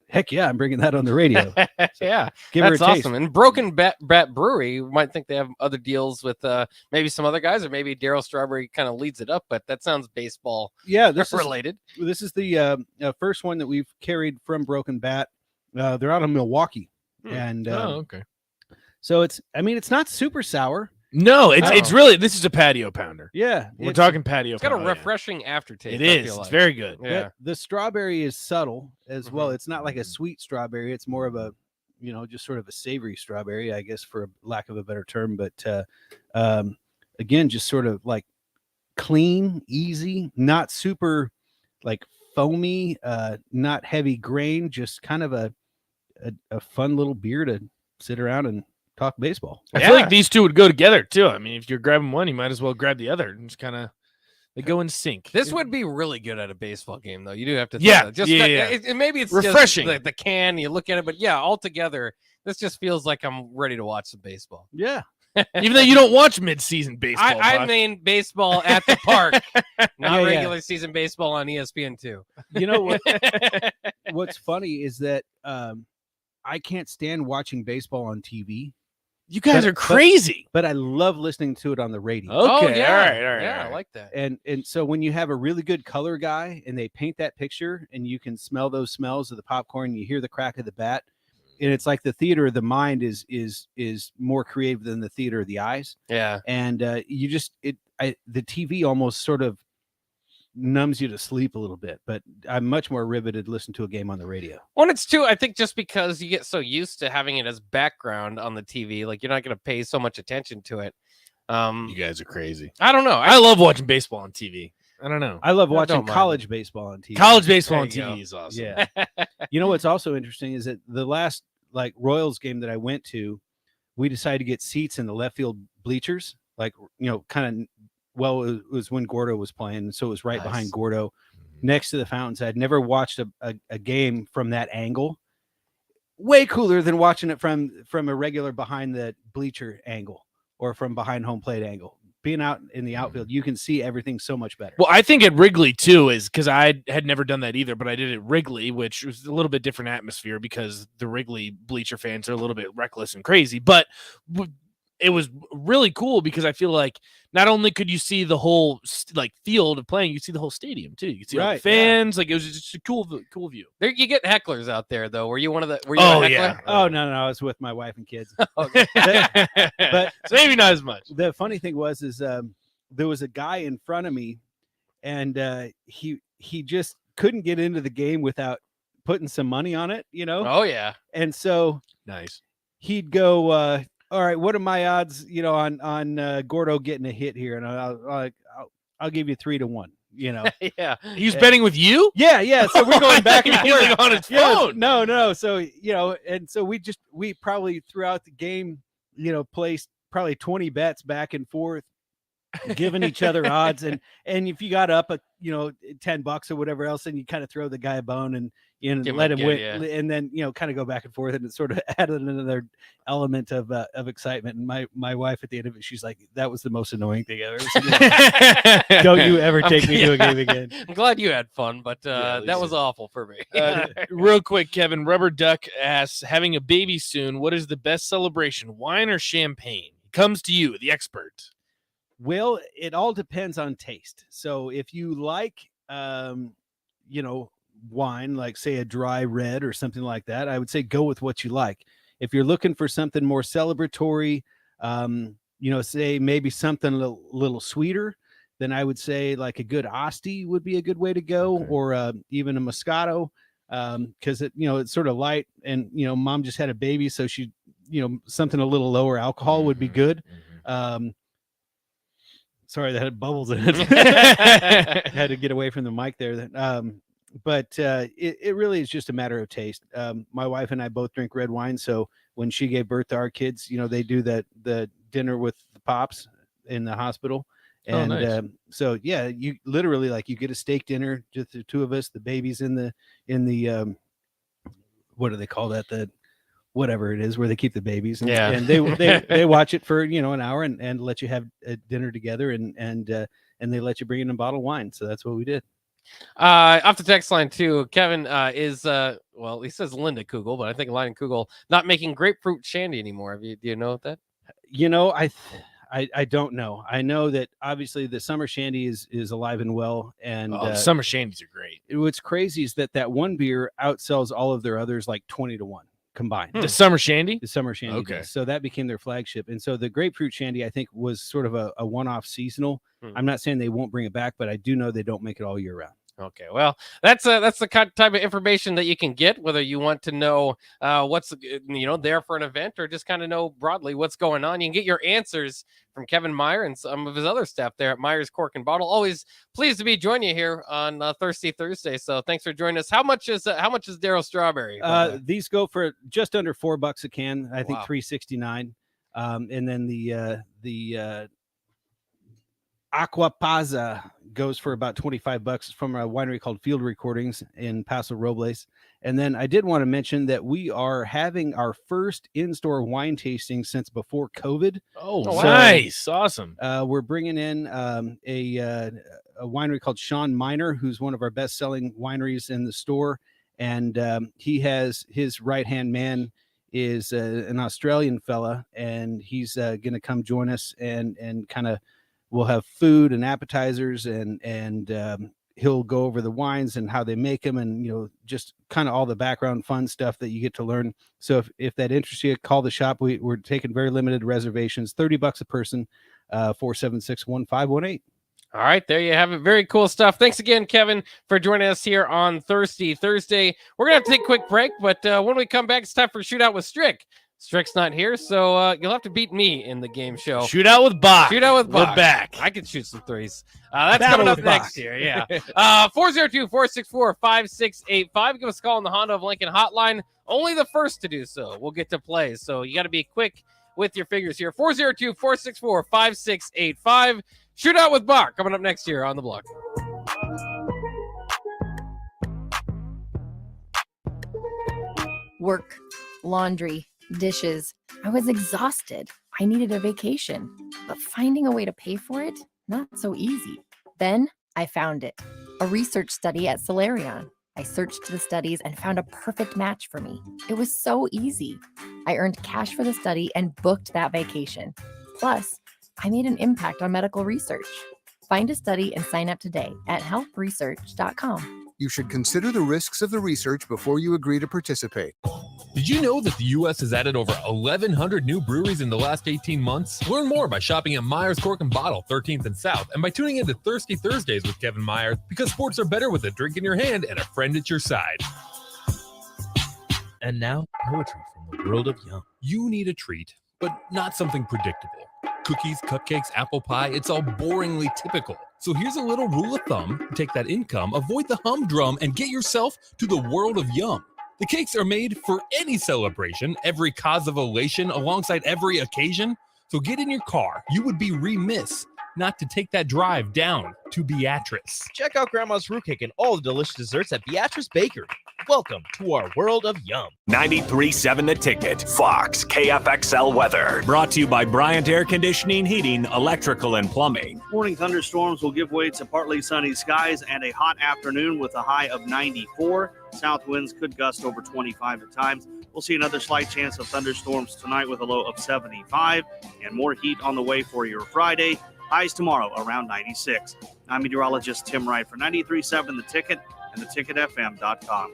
heck yeah, I'm bringing that on the radio. Yeah, give her that's a taste. awesome. And Broken Bat Brewery, you might think they have other deals with maybe some other guys, or maybe Darryl Strawberry kind of leads it up, but that sounds baseball related. This is the first one that we've carried from Broken Bat. They're out of Milwaukee. And okay. So it's not super sour. No, it's really, this is a patio pounder. Yeah. We're talking patio It's got pounder. a refreshing aftertaste. It is. Feel like. It's very good. Yeah. The strawberry is subtle as well. It's not like a sweet strawberry. It's more of a, just sort of a savory strawberry, I guess, for lack of a better term. But again, just sort of like clean, easy, not super like foamy, not heavy grain, just kind of a fun little beer to sit around and talk baseball. I feel like these two would go together too. I mean, if you're grabbing one, you might as well grab the other. It's kind of, they go in sync. This would be really good at a baseball game, though. You do have to, maybe it's refreshing. Just the can. You look at it, but yeah, altogether, this just feels like I'm ready to watch some baseball. Yeah, even though you don't watch mid-season baseball. I mean baseball at the park, not regular season baseball on ESPN2. You know what? What's funny is that I can't stand watching baseball on TV. You guys are crazy. But I love listening to it on the radio. Okay, all right. Yeah, I like that. And so when you have a really good color guy and they paint that picture and you can smell those smells of the popcorn, you hear the crack of the bat, and it's like the theater of the mind is more creative than the theater of the eyes. Yeah. And the TV almost sort of numbs you to sleep a little bit, but I'm much more riveted to listen to a game on the radio. Well, it's too, I think just because you get so used to having it as background on the TV, like you're not going to pay so much attention to it. You guys are crazy. I don't know. I love watching baseball on TV. I don't know. I love watching college baseball on TV. College baseball on TV is awesome. Yeah. You know what's also interesting is that the last Royals game that I went to, we decided to get seats in the left field bleachers, kind of. Well, it was when Gordo was playing, so it was right behind Gordo, next to the fountains. I'd never watched a game from that angle. Way cooler than watching it from a regular behind the bleacher angle or from behind home plate angle. Being out in the outfield, you can see everything so much better. Well, I think at Wrigley too is because I had never done that either, but I did it at Wrigley, which was a little bit different atmosphere because the Wrigley bleacher fans are a little bit reckless and crazy, but it was really cool because I feel like not only could you see the whole field of playing, you see the whole stadium too. You could see all the fans. Like it was just a cool view. There, you get hecklers out there though. Were you one of the? Were you a heckler? Yeah. Oh no, I was with my wife and kids. Okay. but so maybe not as much. The funny thing was there was a guy in front of me, and he just couldn't get into the game without putting some money on it. Oh yeah. And so nice. He'd go. All right, what are my odds, on Gordo getting a hit here? And I'll give you 3-1. Yeah, he was betting with you. Yeah. So we're going back and forth on his phone. No. So and so we probably throughout the game, placed probably 20 bets back and forth, giving each other odds, and if you got up $10 or whatever else, then you kind of throw the guy a bone and let him win, and then kind of go back and forth, and it sort of added another element of excitement. And my wife at the end of it, she's like, "That was the most annoying thing I've ever seen." Don't you ever take me to a game again? I'm glad you had fun, but that was awful for me. Real quick, Kevin, Rubber Duck asks, having a baby soon, what is the best celebration, wine or champagne? Comes to you, the expert. Well, it all depends on taste. So if you like, wine, like say a dry red or something like that, I would say go with what you like. If you're looking for something more celebratory, say maybe something a little sweeter, then I would say like a good Asti would be a good way to go, or even a Moscato, because it's sort of light, and mom just had a baby, so she, something a little lower alcohol would be good. Sorry, that had bubbles in it. Had to get away from the mic there. But it really is just a matter of taste. My wife and I both drink red wine, so when she gave birth to our kids, they do the dinner with the pops in the hospital. And nice. so yeah, you literally you get a steak dinner, just the two of us, the babies in the what do they call that? The whatever it is where they keep the babies, and they watch it for an hour and let you have a dinner together, and they let you bring in a bottle of wine. So that's what we did. Off the text line too, Kevin is well, he says Linda Kugel, but I think Lion Kugel not making grapefruit shandy anymore. Do you know that? I don't know. I know that obviously the summer shandy is alive and well, and summer shandies are great. What's crazy is that one beer outsells all of their others like 20-1 combined. The summer shandy? The summer shandy. Okay. Does. So that became their flagship. And so the grapefruit shandy, I think, was sort of a one-off seasonal. I'm not saying they won't bring it back, but I do know they don't make it all year round. Okay, well, that's the type of information that you can get, whether you want to know what's there for an event, or just kind of know broadly what's going on. You can get your answers from Kevin Meyer and some of his other staff there at Meyer's Cork and Bottle. Always pleased to be joining you here on Thirsty Thursday. So thanks for joining us. How much is Darryl Strawberry? These go for just under $4 a can. I think Wow. $3.69. And then the Aquapaza goes for about $25 from a winery called Field Recordings in Paso Robles. And then I did want to mention that we are having our first in-store wine tasting since before COVID. Oh, so, nice. Awesome. We're bringing in a winery called Sean Miner, who's one of our best-selling wineries in the store. And he has his right-hand man is an Australian fella, and he's going to come join us and kind of we'll have food and appetizers, and he'll go over the wines and how they make them, and just kind of all the background fun stuff that you get to learn. So if that interests you, call the shop. We're taking very limited reservations, $30 a person, 476-1518. All right, there you have it. Very cool stuff. Thanks again, Kevin, for joining us here on Thirsty Thursday. We're gonna have to take a quick break, but when we come back, it's time for Shootout with Strick. Strick's not here, so you'll have to beat me in the game show. Shootout with Bach. Shootout with Bach. We're back. I could shoot some threes. That's coming up next year. Yeah. 402-464-5685. Give us a call on the Honda of Lincoln hotline. Only the first to do so will get to play. So you got to be quick with your figures here. 402-464-5685. Shootout with Bach coming up next year on the block. Work, laundry, dishes. I was exhausted. I needed a vacation, but finding a way to pay for it, not so easy. Then I found it, a research study at Solarion. I searched the studies and found a perfect match for me. It was so easy. I earned cash for the study and booked that vacation. Plus, I made an impact on medical research. Find a study and sign up today at helpresearch.com. You should consider the risks of the research before you agree to participate. Did you know that the U.S. has added over 1,100 new breweries in the last 18 months? Learn more by shopping at Meyer's Cork and Bottle, 13th and South, and by tuning into Thirsty Thursdays with Kevin Meyer, because sports are better with a drink in your hand and a friend at your side. And now, poetry from the world of Yum. You need a treat, but not something predictable. Cookies, cupcakes, apple pie, it's all boringly typical. So here's a little rule of thumb. Take that income, avoid the humdrum, and get yourself to the world of Yum. The cakes are made for any celebration, every cause of elation, alongside every occasion. So get in your car. You would be remiss not to take that drive down to Beatrice. Check out Grandma's Fruit Cake and all the delicious desserts at Beatrice Bakery. Welcome to our world of Yum. 93.7 The Ticket, Fox, KFXL weather. Brought to you by Bryant Air Conditioning, Heating, Electrical, and Plumbing. Morning thunderstorms will give way to partly sunny skies and a hot afternoon with a high of 94. South winds could gust over 25 at times. We'll see another slight chance of thunderstorms tonight with a low of 75, and more heat on the way for your Friday. Highs tomorrow around 96. I'm meteorologist Tim Wright for 93.7 The Ticket and theticketfm.com.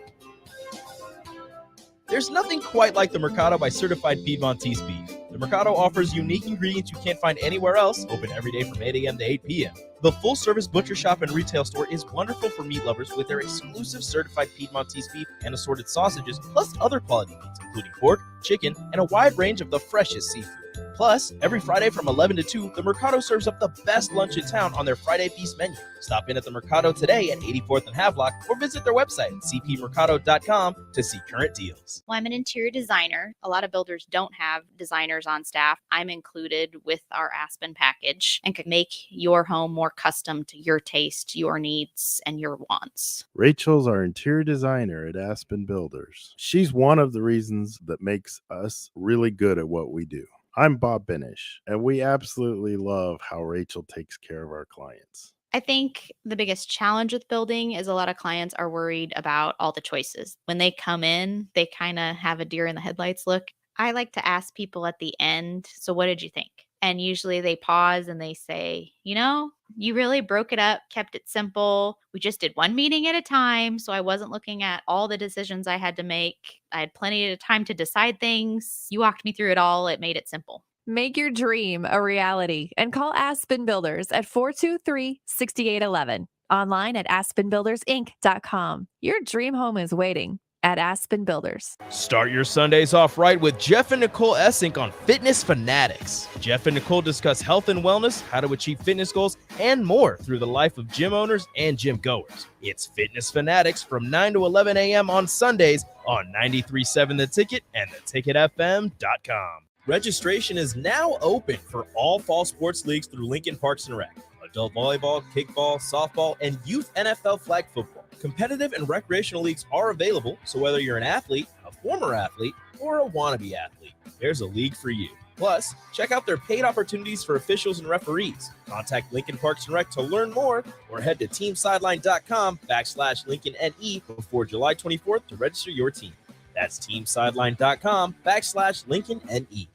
There's nothing quite like the Mercado by Certified Piedmontese beef. The Mercado offers unique ingredients you can't find anywhere else, open every day from 8 a.m. to 8 p.m. The full-service butcher shop and retail store is wonderful for meat lovers with their exclusive certified Piedmontese beef and assorted sausages, plus other quality meats, including pork, chicken, and a wide range of the freshest seafood. Plus, every Friday from 11 to 2, the Mercado serves up the best lunch in town on their Friday Feast menu. Stop in at the Mercado today at 84th and Havelock or visit their website at cpmercado.com to see current deals. Well, I'm an interior designer. A lot of builders don't have designers on staff. I'm included with our Aspen package and can make your home more custom to your taste, your needs, and your wants. Rachel's our interior designer at Aspen Builders. She's one of the reasons that makes us really good at what we do. I'm Bob Benish, and we absolutely love how Rachel takes care of our clients. I think the biggest challenge with building is a lot of clients are worried about all the choices. When they come in, they kind of have a deer in the headlights look. I like to ask people at the end, so what did you think? And usually they pause and they say, you really broke it up, kept it simple. We just did one meeting at a time. So I wasn't looking at all the decisions I had to make. I had plenty of time to decide things. You walked me through it all. It made it simple. Make your dream a reality and call Aspen Builders at 423-6811. Online at aspenbuildersinc.com. Your dream home is waiting at Aspen Builders. Start your Sundays off right with Jeff and Nicole Essink on Fitness Fanatics. Jeff and Nicole discuss health and wellness, how to achieve fitness goals, and more through the life of gym owners and gym goers. It's Fitness Fanatics from 9 to 11 a.m. on Sundays on 93.7 The Ticket and theticketfm.com. Registration is now open for all fall sports leagues through Lincoln Parks and Rec. Adult volleyball, kickball, softball, and youth NFL flag football. Competitive and recreational leagues are available, so whether you're an athlete, a former athlete, or a wannabe athlete, there's a league for you. Plus, check out their paid opportunities for officials and referees. Contact Lincoln Parks and Rec to learn more or head to teamsideline.com/LincolnNE before July 24th to register your team. That's teamsideline.com/LincolnNE.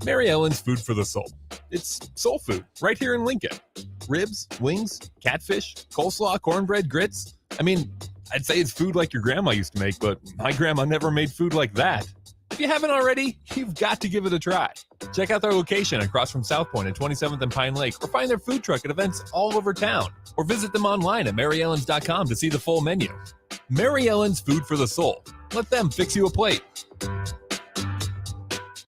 Mary Ellen's Food for the Soul. It's soul food right here in Lincoln. Ribs, wings, catfish, coleslaw, cornbread, grits. I mean, I'd say it's food like your grandma used to make, but my grandma never made food like that. If you haven't already, you've got to give it a try. Check out their location across from South Point at 27th and Pine Lake, or find their food truck at events all over town, or visit them online at maryellens.com to see the full menu. Mary Ellen's Food for the Soul. Let them fix you a plate.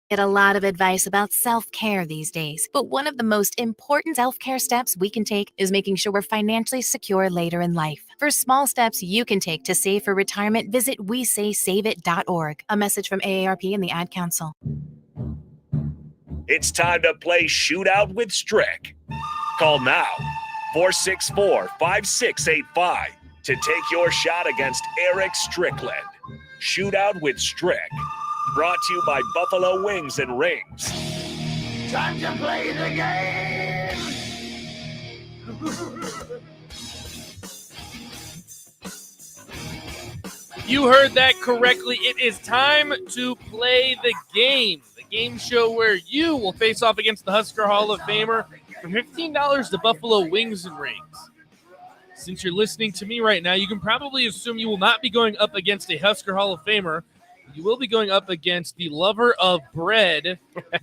Get a lot of advice about self-care these days, but one of the most important self-care steps we can take is making sure we're financially secure later in life. For small steps you can take to save for retirement, visit WeSaySaveIt.org. A message from AARP and the Ad Council. It's time to play Shootout with Strick. Call now, 464-5685, to take your shot against Eric Strickland. Shootout with Strick. Brought to you by Buffalo Wings and Rings. Time to play the game! You heard that correctly. It is time to play the game. The game show where you will face off against the Husker Hall of Famer for $15 to Buffalo Wings and Rings. Since you're listening to me right now, you can probably assume you will not be going up against a Husker Hall of Famer. You will be going up against the lover of bread,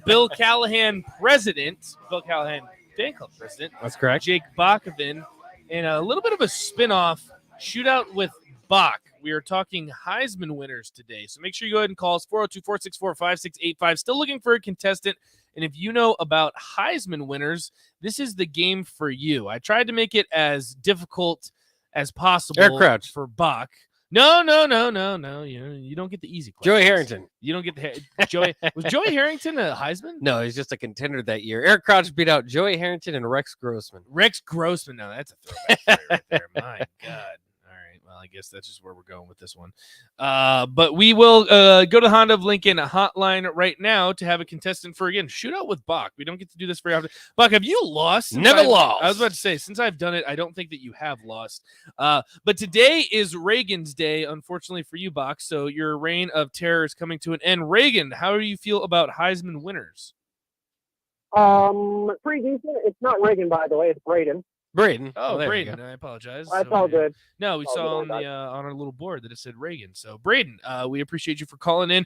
Bill Callahan president, Bill Callahan fan club president. That's correct. Jake Bachman, and a little bit of a spin-off shootout with Bach. We are talking Heisman winners today. So make sure you go ahead and call us 402-464-5685. Still looking for a contestant. And if you know about Heisman winners, this is the game for you. I tried to make it as difficult as possible Eric Crouch. for Bach. No. You don't get the easy questions. Joey Harrington. You don't get the Joey. Was Joey Harrington a Heisman? No, he's just a contender that year. Eric Crouch beat out Joey Harrington and Rex Grossman. Rex Grossman. No, that's a throwback right there. My God. All right. Well, I guess that's just where we're going with this one. But we will go to the Honda of Lincoln hotline right now to have a contestant for, again, shootout with Bach. We don't get to do this very often. Bach, have you lost? Never lost. I was about to say, since I've done it, I don't think that you have lost. But today is Reagan's Day, unfortunately for you, Bach. So your reign of terror is coming to an end. Reagan, how do you feel about Heisman winners? Pretty decent. It's not Reagan, by the way. It's Braden. Braden. Oh, there you Braden. go. I apologize. That's all good. No, we All saw good, on all the on our little board that it said Reagan. So, Braden, we appreciate you for calling in.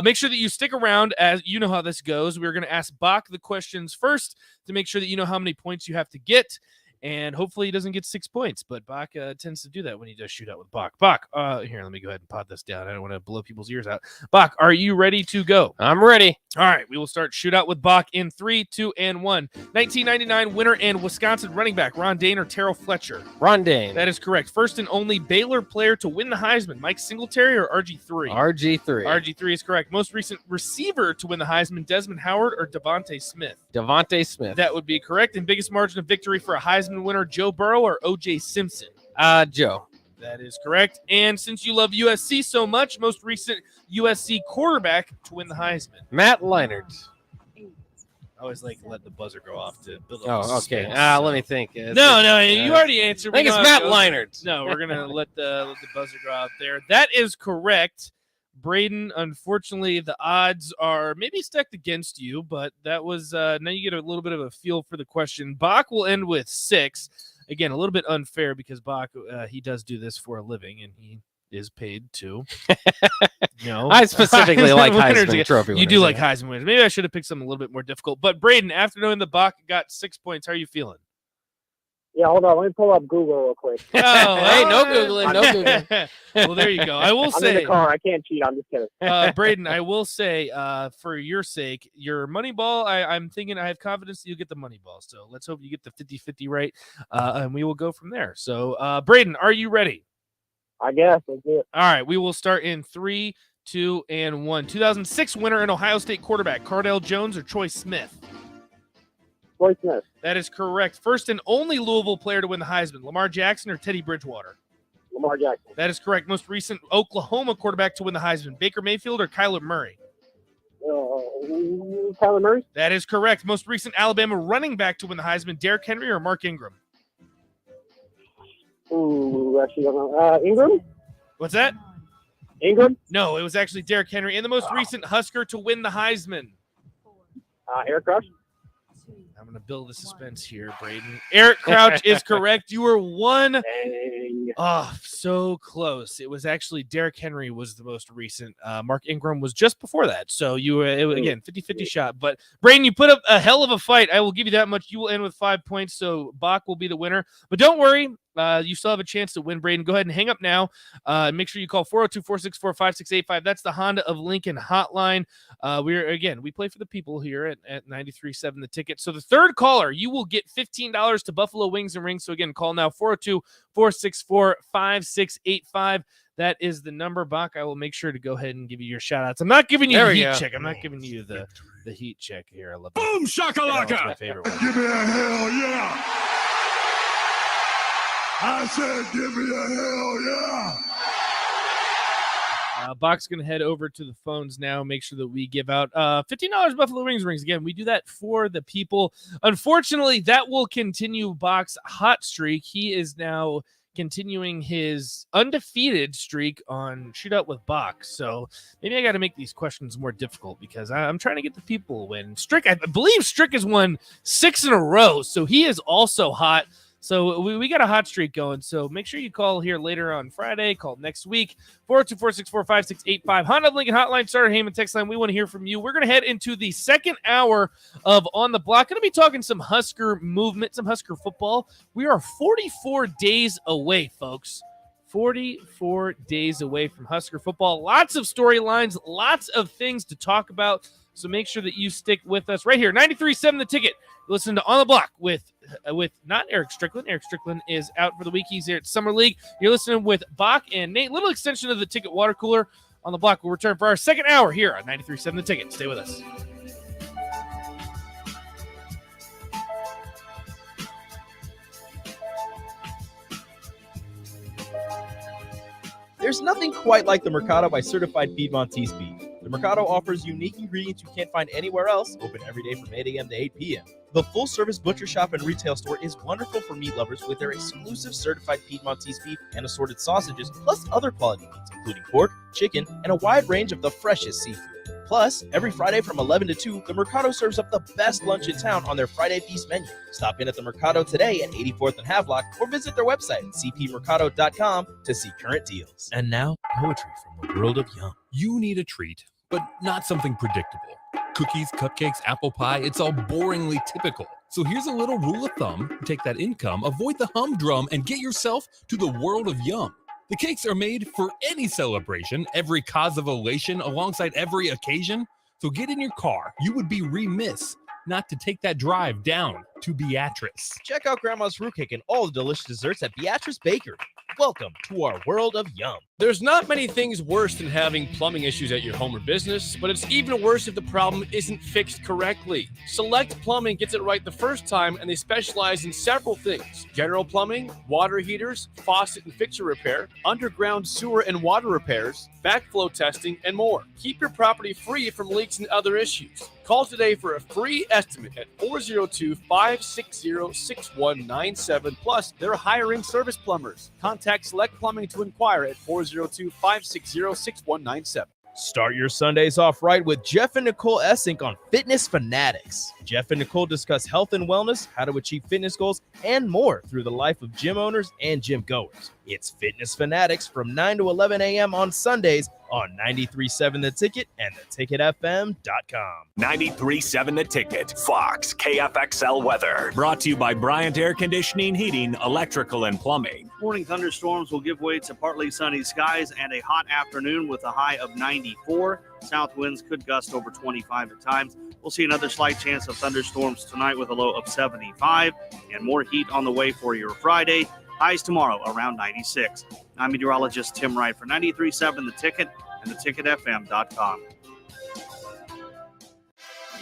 Make sure that you stick around, as you know how this goes. We're going to ask Bach the questions first to make sure that you know how many points you have to get. and hopefully he doesn't get 6 points. But Bach tends to do that when he does shoot out with Bach. Bach, here, let me go ahead and pot this down. I don't want to blow people's ears out. Bach, are you ready to go? I'm ready. All right, we will start shootout with Bach in 3, 2, and 1. 1999 winner and Wisconsin running back, Ron Dane or Terrell Fletcher? Ron Dane. That is correct. First and only Baylor player to win the Heisman, Mike Singletary or RG3? RG3. RG3 is correct. Most recent receiver to win the Heisman, Desmond Howard or Devontae Smith? Devontae Smith. That would be correct. And biggest margin of victory for a Heisman winner, Joe Burrow or O.J. Simpson? Joe. That is correct. And since you love USC so much, most recent USC quarterback to win the Heisman? Matt Leinart. I always like to let the buzzer go off to build up Oh, okay. suspense, Let me think. No, you already answered. I think We it's know how Matt it goes. Leinart. No, we're gonna let the buzzer go out there. That is correct. Braden, unfortunately, the odds are maybe stacked against you, but that was now you get a little bit of a feel for the question. Bach will end with 6. Again, a little bit unfair because Bach, he does do this for a living, and he is paid to. I specifically like Heisman Trophy You winners, do like yeah. Heisman winners. Maybe I should have picked something a little bit more difficult. But Braden, after knowing that Bach got 6 points, how are you feeling? Yeah, hold on. Let me pull up Google real quick. Oh, Hey, no Googling, no Googling. Well, there you go. I will I'm in say, the car. I can't cheat. I'm just kidding. Braden, I will say, for your sake, your money ball, I'm thinking I have confidence that you'll get the money ball. So let's hope you get the 50-50 right, and we will go from there. So, Braden, are you ready? I guess. Let's do it. All right, we will start in 3, 2, and 1. 2006 winner and Ohio State quarterback, Cardale Jones or Troy Smith? Troy Smith. That is correct. First and only Louisville player to win the Heisman, Lamar Jackson or Teddy Bridgewater? Lamar Jackson. That is correct. Most recent Oklahoma quarterback to win the Heisman, Baker Mayfield or Kyler Murray? Kyler Murray. That is correct. Most recent Alabama running back to win the Heisman, Derrick Henry or Mark Ingram? Actually, don't know. Ingram. What's that? Ingram. No, it was actually Derrick Henry. And the most recent Husker to win the Heisman. Eric Crouch. I'm going to build the suspense here, Braden. Eric Crouch is correct. You were one off. So close. It was actually Derrick Henry was the most recent. Mark Ingram was just before that. So you were, again, 50-50 shot. But, Braden, you put up a hell of a fight. I will give you that much. You will end with 5 points, so Bach will be the winner. But don't worry. You still have a chance to win, Braden. Go ahead and hang up now. Make sure you call 402-464-5685. That's the Honda of Lincoln hotline. We play for the people here at 93.7 The Ticket. So the third caller, you will get $15 to Buffalo Wings and Rings. So again, call now 402-464-5685. That is the number, Bach. I will make sure to go ahead and give you your shout outs. I'm not giving you the heat check. I'm not giving you the heat check here. I love Boom, shakalaka. That's my favorite one. Give me a hell yeah. I said, give me a hell yeah. Bach's going to head over to the phones now. Make sure that we give out $15 Buffalo Wings rings. Again, we do that for the people. Unfortunately, that will continue Bach's hot streak. He is now continuing his undefeated streak on Shootout with Bach. So maybe I got to make these questions more difficult because I'm trying to get the people win. Strick, I believe Strick has won 6 in a row. So he is also hot. So we got a hot streak going. So make sure you call here later on Friday. Call next week. 402-464-5685. Honda of Lincoln hotline, starter Heyman text line. We want to hear from you. We're going to head into the second hour of On the Block. Going to be talking some Husker movement, some Husker football. We are 44 days away, folks. 44 days away from Husker football. Lots of storylines, lots of things to talk about. So make sure that you stick with us right here. 93.7 The Ticket. Listen to On the Block with not Eric Strickland. Eric Strickland is out for the week. He's here at Summer League. You're listening with Bach and Nate. Little extension of the Ticket water cooler. On the Block will return for our second hour here on 93.7 The Ticket. Stay with us. There's nothing quite like the Mercado by Certified Piedmontese beef. The Mercado offers unique ingredients you can't find anywhere else, open every day from 8 a.m. to 8 p.m. The full-service butcher shop and retail store is wonderful for meat lovers with their exclusive certified Piedmontese beef and assorted sausages, plus other quality meats, including pork, chicken, and a wide range of the freshest seafood. Plus, every Friday from 11 to 2, the Mercado serves up the best lunch in town on their Friday Feast menu. Stop in at the Mercado today at 84th and Havelock or visit their website at cpmercado.com to see current deals. And now, poetry from the world of yum. You need a treat, but not something predictable. Cookies, cupcakes, apple pie, it's all boringly typical. So here's a little rule of thumb. Take that income, avoid the humdrum, and get yourself to the world of yum. The cakes are made for any celebration, every cause of elation, alongside every occasion. So get in your car. You would be remiss not to take that drive down to Beatrice. Check out Grandma's Fruit Cake and all the delicious desserts at Beatrice Bakery. Welcome to our world of yum. There's not many things worse than having plumbing issues at your home or business, but it's even worse if the problem isn't fixed correctly. Select Plumbing gets it right the first time, and they specialize in several things: general plumbing, water heaters, faucet and fixture repair, underground sewer and water repairs, backflow testing, and more. Keep your property free from leaks and other issues. Call today for a free estimate at 402-560-6197. Plus, they're hiring service plumbers. Contact Select Plumbing to inquire at 402-560-6197. Start your Sundays off right with Jeff and Nicole Essink on Fitness Fanatics. Jeff and Nicole discuss health and wellness, how to achieve fitness goals, and more through the life of gym owners and gym goers. It's Fitness Fanatics from 9 to 11 a.m. on Sundays on 93.7 The Ticket and theticketfm.com. 93.7 The Ticket, Fox, KFXL weather. Brought to you by Bryant Air Conditioning, Heating, Electrical, and Plumbing. Morning thunderstorms will give way to partly sunny skies and a hot afternoon with a high of 94. South winds could gust over 25 at times. We'll see another slight chance of thunderstorms tonight with a low of 75 and more heat on the way for your Friday. Highs tomorrow around 96. I'm meteorologist Tim Wright for 93.7 The Ticket and theticketfm.com.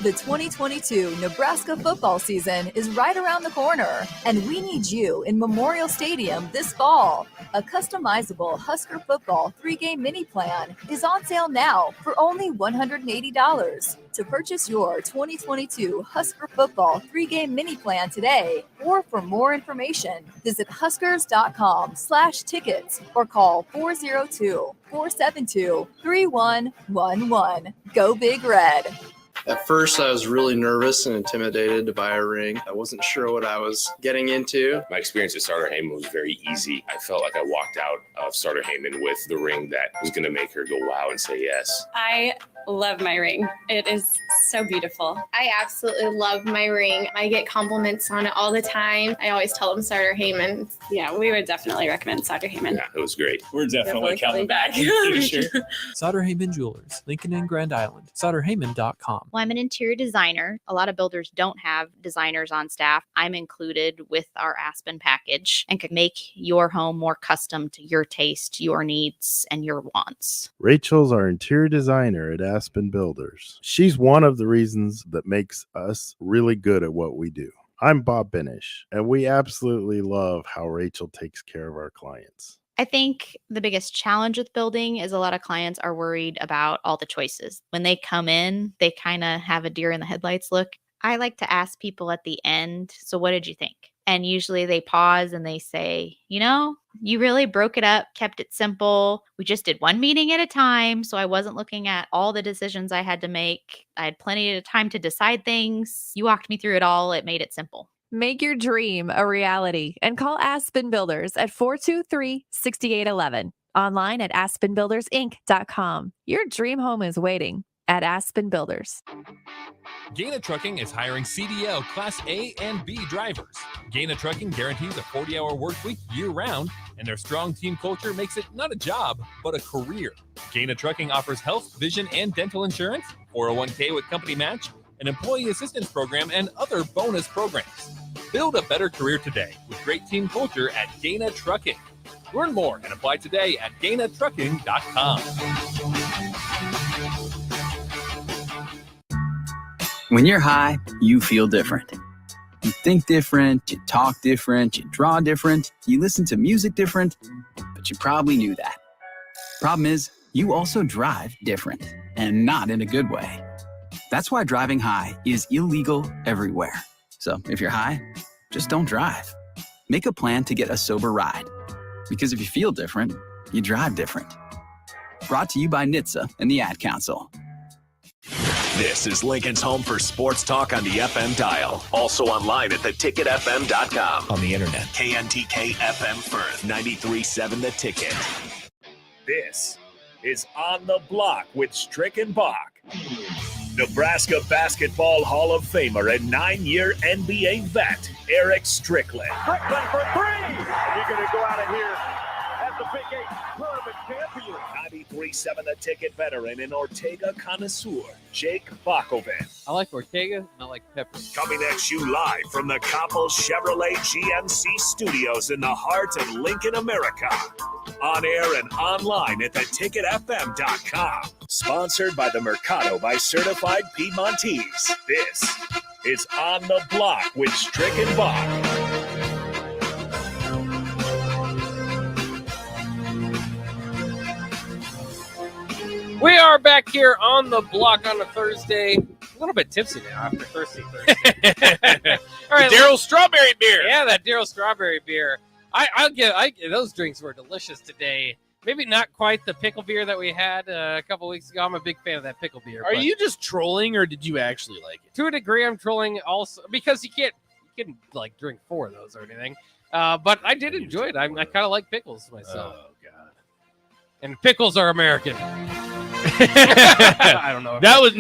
The 2022 Nebraska football season is right around the corner, and we need you in Memorial Stadium this fall. A customizable Husker football 3-game mini plan is on sale now for only $180. To purchase your 2022 Husker football 3-game mini plan today, or for more information, visit huskers.com/tickets or call 402-472-3111. Go Big Red. At first, I was really nervous and intimidated to buy a ring. I wasn't sure what I was getting into. My experience at Starter Heyman was very easy. I felt like I walked out of Starter Heyman with the ring that was going to make her go wow and say yes. I love my ring. It is so beautiful. I absolutely love my ring. I get compliments on it all the time. I always tell them Starter Heyman. Yeah, we would definitely recommend Starter Heyman. Yeah, it was great. We're definitely coming back. For sure. Sauter Heyman Jewelers, Lincoln and Grand Island. SauterHeyman.com. Well, I'm an interior designer. A lot of builders don't have designers on staff. I'm included with our Aspen package and could make your home more custom to your taste, your needs, and your wants. Rachel's our interior designer at Aspen Builders. She's one of the reasons that makes us really good at what we do. I'm Bob Benish, and we absolutely love how Rachel takes care of our clients. I think the biggest challenge with building is a lot of clients are worried about all the choices. When they come in, they kind of have a deer in the headlights look. I like to ask people at the end, so what did you think? And usually they pause and they say, you really broke it up, kept it simple. We just did one meeting at a time, so I wasn't looking at all the decisions I had to make. I had plenty of time to decide things. You walked me through it all. It made it simple. Make your dream a reality and call Aspen Builders at 423-6811. Online at aspenbuildersinc.com. Your dream home is waiting at Aspen Builders. Gaina Trucking is hiring CDL Class A and B drivers. Gaina Trucking guarantees a 40-hour work week year-round, and their strong team culture makes it not a job, but a career. Gaina Trucking offers health, vision, and dental insurance, 401k with company match, an employee assistance program, and other bonus programs. Build a better career today with great team culture at Gaina Trucking. Learn more and apply today at GainaTrucking.com. When you're high, you feel different. You think different, you talk different, you draw different, you listen to music different, but you probably knew that. Problem is, you also drive different, and not in a good way. That's why driving high is illegal everywhere. So if you're high, just don't drive. Make a plan to get a sober ride. Because if you feel different, you drive different. Brought to you by NHTSA and the Ad Council. This is Lincoln's home for sports talk on the FM dial. Also online at theticketfm.com. On the internet. KNTK FM Firth, 93.7 The Ticket. This is On the Block with Strick and Bach. Nebraska Basketball Hall of Famer and 9-year NBA vet, Eric Strickland. Strickland for three. You're going to go out of here as the Big 8 tournament champion. 93.7 The Ticket veteran and Ortega connoisseur, Jake Bakoven. I like Ortega, and I like Pepper. Coming at you live from the Coppel Chevrolet GMC studios in the heart of Lincoln, America. On air and online at theticketfm.com. Sponsored by the Mercado by Certified Piedmontese. This is On the Block with Strick and Bach. We are back here on the block on a Thursday. A little bit tipsy now after Thirsty Thursday. All right, Daryl Strawberry beer. Yeah, that Daryl Strawberry beer. I those drinks were delicious today. Maybe not quite the pickle beer that we had a couple weeks ago. I'm a big fan of that pickle beer. Are you just trolling, or did you actually like it? To a degree, I'm trolling also because you couldn't like drink 4 of those or anything. But I did enjoy it. I kind of like pickles myself. Oh God! And pickles are American. I don't know. That was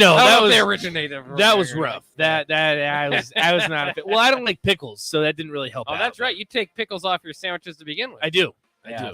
they originated. That was rough. That I was not a fan. Well, I don't like pickles, so that didn't really help. Oh, that's right. You take pickles off your sandwiches to begin with. I do.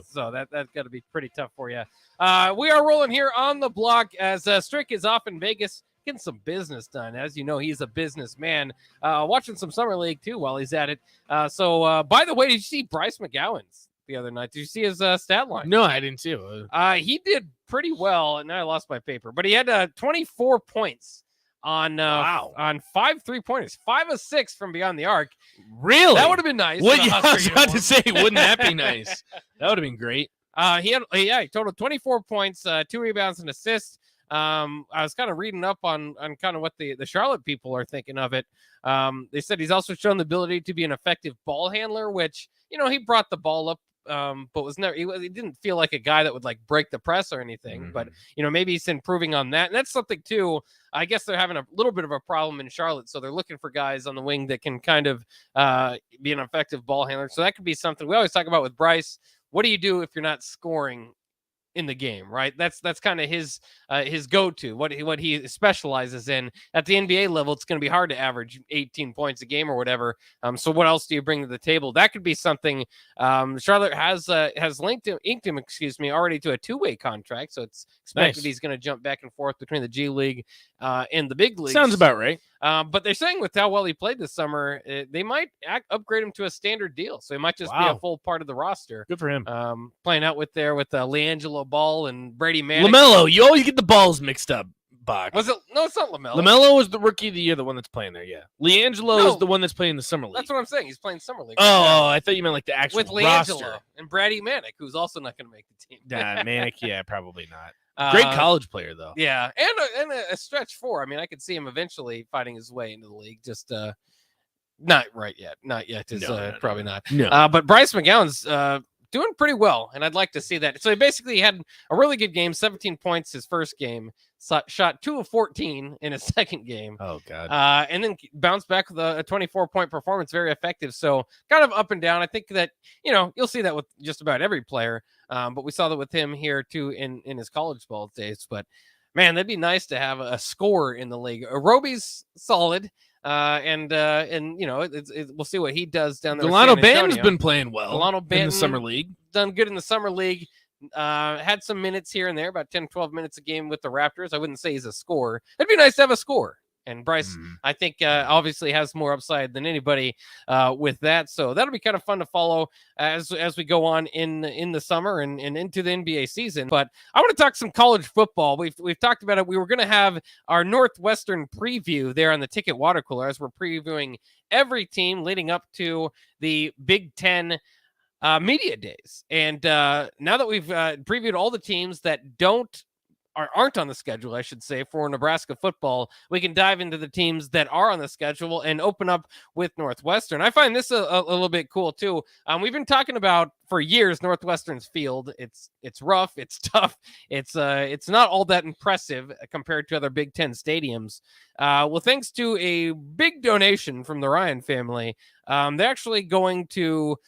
So that's got to be pretty tough for you. We are rolling here on the block as Strick is off in Vegas getting some business done. As you know, he's a businessman. Watching some summer league too while he's at it. So by the way, did you see Bryce McGowan's the other night? Did you see his stat line? No, I didn't see it. He did pretty well, and now I lost my paper. But he had 24 points on 5 3-pointers, 5 of 6 from beyond the arc. Really? That would have been nice. What I was about to say, wouldn't that be nice? That would have been great. He totaled 24 points, 2 rebounds and assists. I was kind of reading up on kind of what the Charlotte people are thinking of it. They said he's also shown the ability to be an effective ball handler, which, he brought the ball up, but was never, he didn't feel like a guy that would like break the press or anything. Mm-hmm. But, maybe he's improving on that. And that's something too. I guess they're having a little bit of a problem in Charlotte. So they're looking for guys on the wing that can kind of be an effective ball handler. So that could be something we always talk about with Bryce. What do you do if you're not scoring in the game, right? That's kind of his go-to, what he specializes in. At the NBA level, it's going to be hard to average 18 points a game or whatever. So what else do you bring to the table? That could be something. Charlotte has inked him already to a 2-way contract, so it's expected he's going to jump back and forth between the G League and the big league. Sounds about right. But they're saying with how well he played this summer, they might upgrade him to a standard deal, so he might just be a full part of the roster. Good for him. Playing out with LiAngelo Ball and Brady Manick. LaMelo, you always get the balls mixed up, Bach. Was it? No, it's not LaMelo. LaMelo was the rookie of the year, the one that's playing there, yeah. LiAngelo is the one that's playing the summer league. That's what I'm saying. He's playing summer league. Oh, I thought you meant like the actual with roster. LiAngelo and Brady Manick, who's also not going to make the team. Nah, Manick, yeah, probably not. Great college player, though. Yeah, and a stretch 4. I mean, I could see him eventually fighting his way into the league. Just not right yet. Not yet. Probably not. No. But Bryce McGowan's doing pretty well, and I'd like to see that. So he basically had a really good game, 17 points his first game, shot 2 of 14 in his second game. Oh, God. And then bounced back with a 24-point performance, very effective. So kind of up and down. I think that, you'll see that with just about every player. But we saw that with him here, too, in his college ball days. But, man, that'd be nice to have a scorer in the league. Roby's solid. And we'll see what he does down there. Delano Banton's been playing well. Delano Banton in the summer league. Done good in the summer league. Had some minutes here and there, about 10, 12 minutes a game with the Raptors. I wouldn't say he's a scorer. It'd be nice to have a scorer. And Bryce, I think, obviously has more upside than anybody with that. So that'll be kind of fun to follow as we go on in the summer and into the NBA season. But I want to talk some college football. We've talked about it. We were going to have our Northwestern preview there on the Ticket Water Cooler as we're previewing every team leading up to the Big Ten media days. And now that we've previewed all the teams that aren't on the schedule, I should say, for Nebraska football, we can dive into the teams that are on the schedule and open up with Northwestern. I find this a little bit cool too. We've been talking about for years Northwestern's field. It's rough, it's tough, it's not all that impressive compared to other Big Ten stadiums. Well, thanks to a big donation from the Ryan family, they're actually going to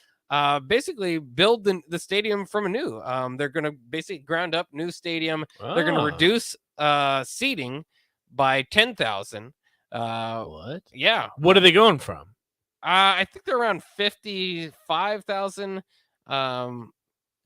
basically build the stadium from anew. They're going to basically ground up new stadium. They're going to reduce seating. by 10,000. What? Yeah. What are they going from? I think they're around 55,000. And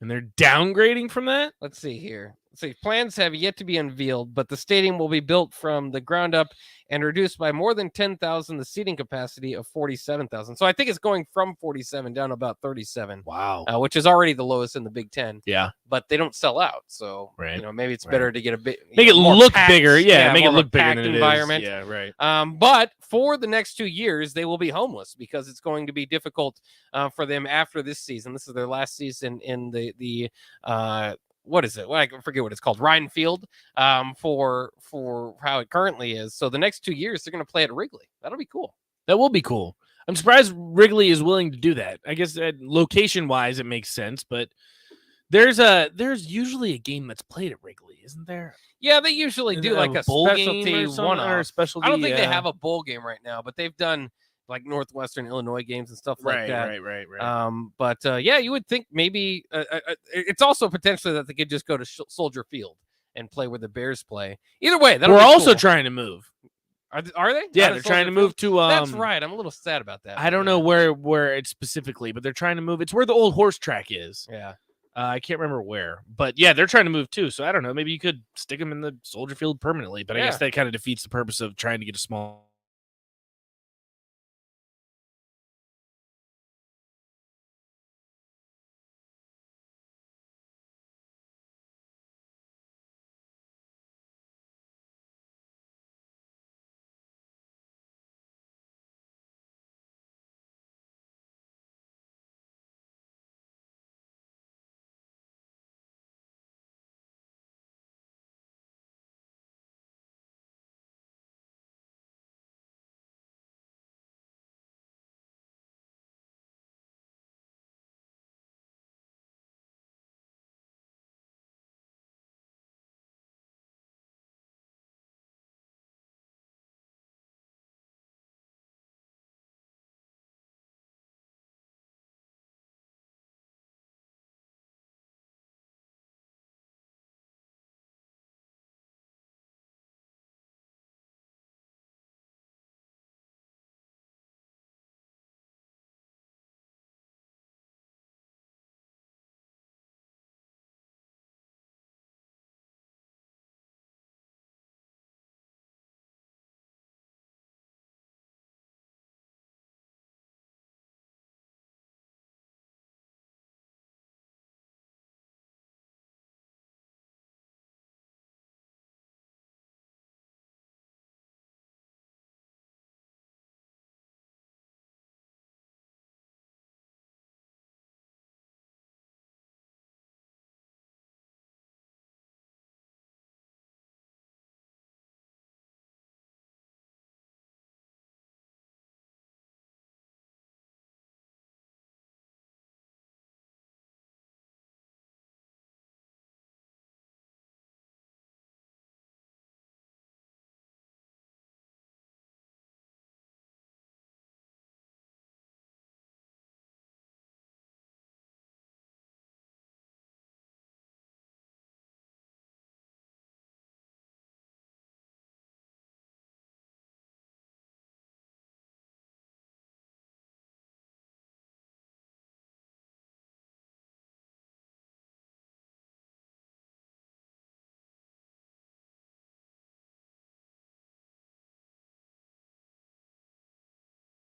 they're downgrading from that? Let's see here. Plans have yet to be unveiled, but the stadium will be built from the ground up and reduced by more than 10,000 the seating capacity of 47,000. So I think it's going from 47 down to about 37. Wow. Which is already the lowest in the Big Ten. Yeah. But they don't sell out. So, right. Maybe it's better to get a bit make it more look packed, bigger. Yeah, make it more look bigger packed than it environment. is. Yeah, right. But for the next 2 years, they will be homeless because it's going to be difficult for them after this season. This is their last season in the what is it? Well, I forget what it's called. Ryan Field for how it currently is. So the next 2 years, they're going to play at Wrigley. That'll be cool. That will be cool. I'm surprised Wrigley is willing to do that. I guess location wise, it makes sense, but there's usually a game that's played at Wrigley, isn't there? Yeah, they usually do like a bowl specialty game or one or a specialty. I don't think they have a bowl game right now, but they've done like Northwestern Illinois games and stuff like that. Right. But yeah, you would think maybe it's also potentially that they could just go to Soldier Field and play where the Bears play. Either way, we're also trying to move. Are they? Yeah, they're trying to move to. That's right. I'm a little sad about that. I don't know where it's specifically, but they're trying to move. It's where the old horse track is. Yeah. I can't remember where, but yeah, they're trying to move too. So I don't know. Maybe you could stick them in the Soldier Field permanently, but I guess that kind of defeats the purpose of trying to get a small.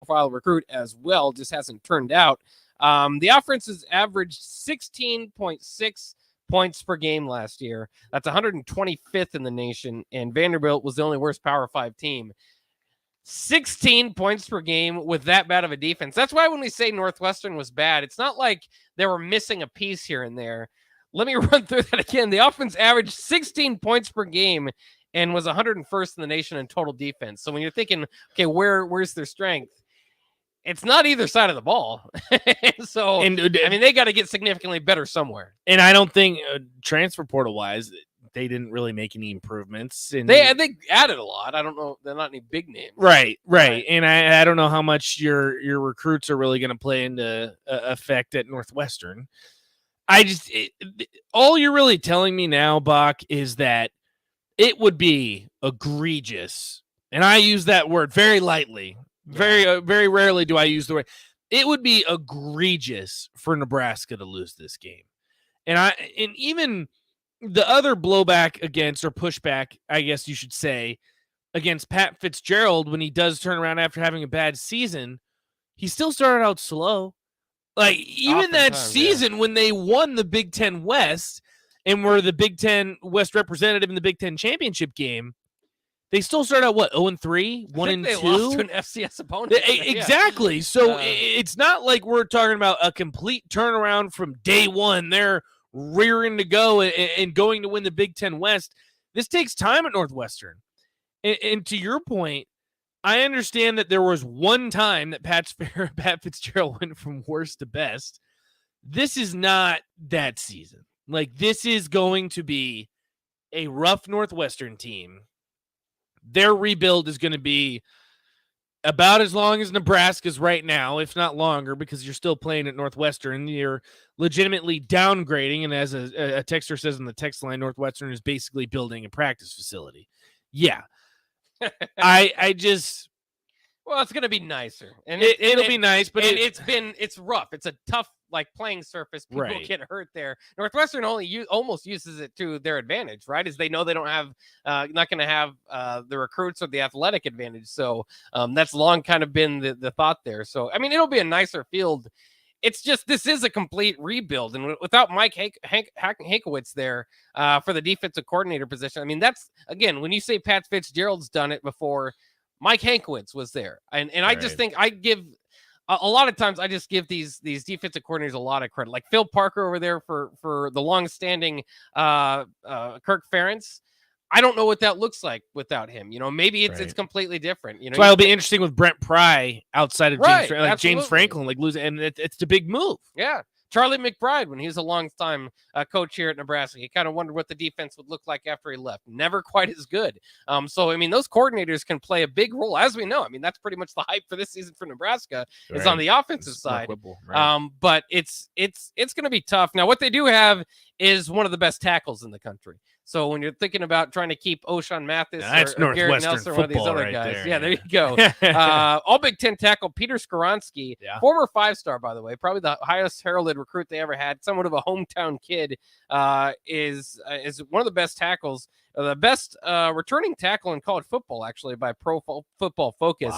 Profile recruit as well, just hasn't turned out. The offense has averaged 16.6 points per game last year. That's 125th in the nation, and Vanderbilt was the only worst Power 5 team. 16 points per game with that bad of a defense. That's why when we say Northwestern was bad, it's not like they were missing a piece here and there. Let me run through that again. The offense averaged 16 points per game and was 101st in the nation in total defense. So when you're thinking, okay, where's their strength? It's not either side of the ball. So, I mean, they got to get significantly better somewhere. And I don't think transfer portal wise, they didn't really make any improvements. And they added a lot. I don't know. They're not any big names. Right. And I don't know how much your recruits are really going to play into effect at Northwestern. All you're really telling me now, Bach, is that it would be egregious, and I use that word very lightly. Very rarely do I use the word. It would be egregious for Nebraska to lose this game. And even the other blowback against, or pushback, I guess you should say, against Pat Fitzgerald when he does turn around after having a bad season, he still started out slow. Like, even that season when they won the Big Ten West and were the Big Ten West representative in the Big Ten championship game, they still started out, 0-3, 1-2? They lost to an FCS opponent. Exactly. So it's not like we're talking about a complete turnaround from day one. They're rearing to go and going to win the Big Ten West. This takes time at Northwestern. And to your point, I understand that there was one time that Pat Fitzgerald went from worst to best. This is not that season. Like, this is going to be a rough Northwestern team. Their rebuild is going to be about as long as Nebraska's right now, if not longer, because you're still playing at Northwestern. You're legitimately downgrading. And as a texter says in the text line, Northwestern is basically building a practice facility. Yeah. I just... Well, it's going to be nicer. And it'll be nice, but it's rough. It's a tough, playing surface. People get hurt there. Northwestern almost uses it to their advantage, right? As they know they don't have, not going to have the recruits or the athletic advantage. So that's long kind of been the thought there. So, I mean, it'll be a nicer field. It's just, this is a complete rebuild. And without Mike Hankwitz there for the defensive coordinator position, I mean, that's, again, when you say Pat Fitzgerald's done it before, Mike Hankwitz was there. And I just think I give a lot of times I just give these defensive coordinators a lot of credit. Like Phil Parker over there for the long-standing Kirk Ferentz. I don't know what that looks like without him. Maybe it's completely different. That's why it'll be interesting with Brent Pry outside of James Franklin, losing, and it's the big move. Yeah. Charlie McBride, when he was a long-time coach here at Nebraska, he kind of wondered what the defense would look like after he left. Never quite as good. So, I mean, those coordinators can play a big role, as we know. I mean, that's pretty much the hype for this season for Nebraska is on the offensive side. But it's going to be tough. Now, what they do have is one of the best tackles in the country. So when you're thinking about trying to keep O'Shawn Mathis or Garrett Nelson, or one of these other guys, there you go. All Big Ten tackle Peter Skoronski, former 5-star, by the way, probably the highest heralded recruit they ever had. Somewhat of a hometown kid, is one of the best tackles, the best returning tackle in college football, actually, by Pro Football Focus.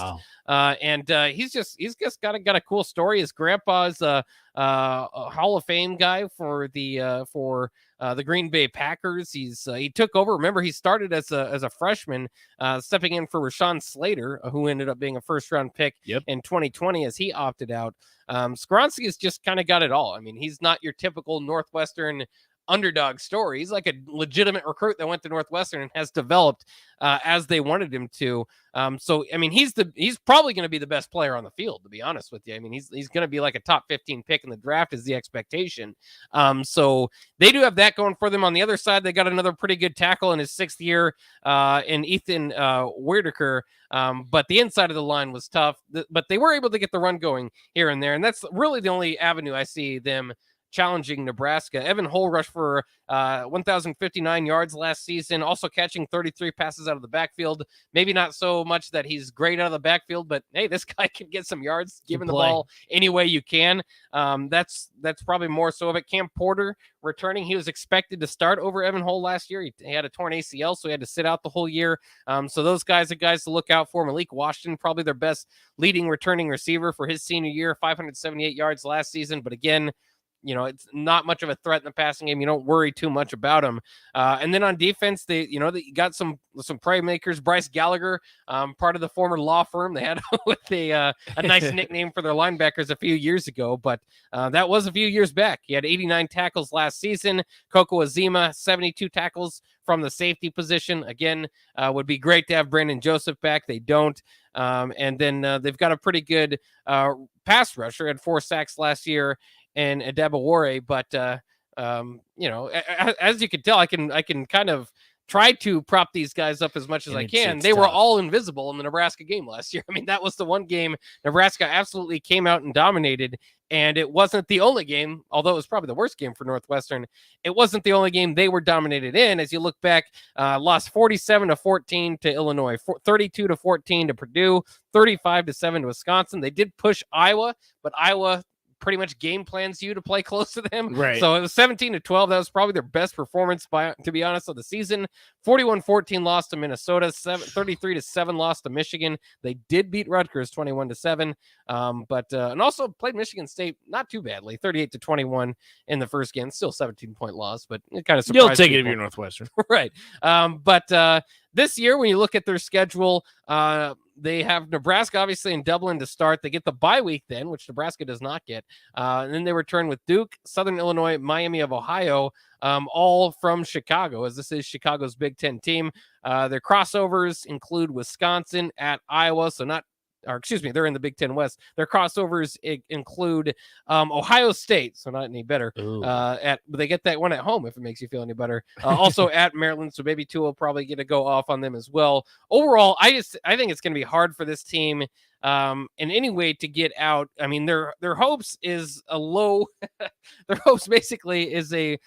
Wow. And he's just got a cool story. His grandpa's a Hall of Fame guy for the Green Bay Packers. He took over. Remember, he started as a freshman, stepping in for Rashawn Slater, who ended up being a first-round pick in 2020 as he opted out. Skoronski has just kind of got it all. I mean, he's not your typical Northwestern underdog story. He's like a legitimate recruit that went to Northwestern and has developed as they wanted him to. So, I mean, he's probably going to be the best player on the field, to be honest with you. I mean, he's going to be like a top 15 pick in the draft is the expectation. So they do have that going for them. On the other side, they got another pretty good tackle in his 6th year in Ethan Werdeker. But the inside of the line was tough, but they were able to get the run going here and there. And that's really the only avenue I see them challenging Nebraska. Evan Hull rushed for 1,059 yards last season, also catching 33 passes out of the backfield. Maybe not so much that he's great out of the backfield, but hey, this guy can get some yards, giving the ball any way you can. That's probably more so of it. Cam Porter returning. He was expected to start over Evan Hull last year. He had a torn ACL, so he had to sit out the whole year. So those guys are guys to look out for. Malik Washington, probably their best leading returning receiver for his senior year, 578 yards last season. But again, it's not much of a threat in the passing game. You don't worry too much about them. And then on defense, they got some playmakers. Bryce Gallagher, part of the former law firm they had with a nice nickname for their linebackers a few years ago, but that was a few years back. He had 89 tackles last season. Coco Azima, 72 tackles from the safety position. Again, would be great to have Brandon Joseph back. They don't. And then they've got a pretty good pass rusher. Had 4 sacks last year. And Adebawore, but as you can tell, I can kind of try to prop these guys up as much as And I it's can. They were tough. all invisible in the Nebraska game last year. I mean, that was the one game Nebraska absolutely came out and dominated. And it wasn't the only game, although it was probably the worst game for Northwestern. It wasn't the only game they were dominated in. As you look back, lost 47-14 to Illinois, 32-14 to Purdue, 35-7 to Wisconsin. They did push Iowa, but Iowa pretty much game plans you to play close to them. Right. So it was 17-12. That was probably their best performance, to be honest, of the season. 41-14 lost to Minnesota. 33-7 lost to Michigan. They did beat Rutgers 21-7. And also played Michigan State not too badly, 38-21 in the first game. Still 17-point loss, but it kind of surprised You'll take it if people. you're Northwestern. Right. But this year, when you look at their schedule, they have Nebraska, obviously, in Dublin to start. They get the bye week then, which Nebraska does not get. And then they return with Duke, Southern Illinois, Miami of Ohio, all from Chicago, as this is Chicago's Big Ten team. Their crossovers include Wisconsin at Iowa, they're in the Big Ten West. Their crossovers include Ohio State, so not any better. But they get that one at home if it makes you feel any better. Also at Maryland, so maybe two will probably get to go off on them as well. Overall, I think it's going to be hard for this team in any way to get out. I mean, their hopes is a low. Their hopes basically is a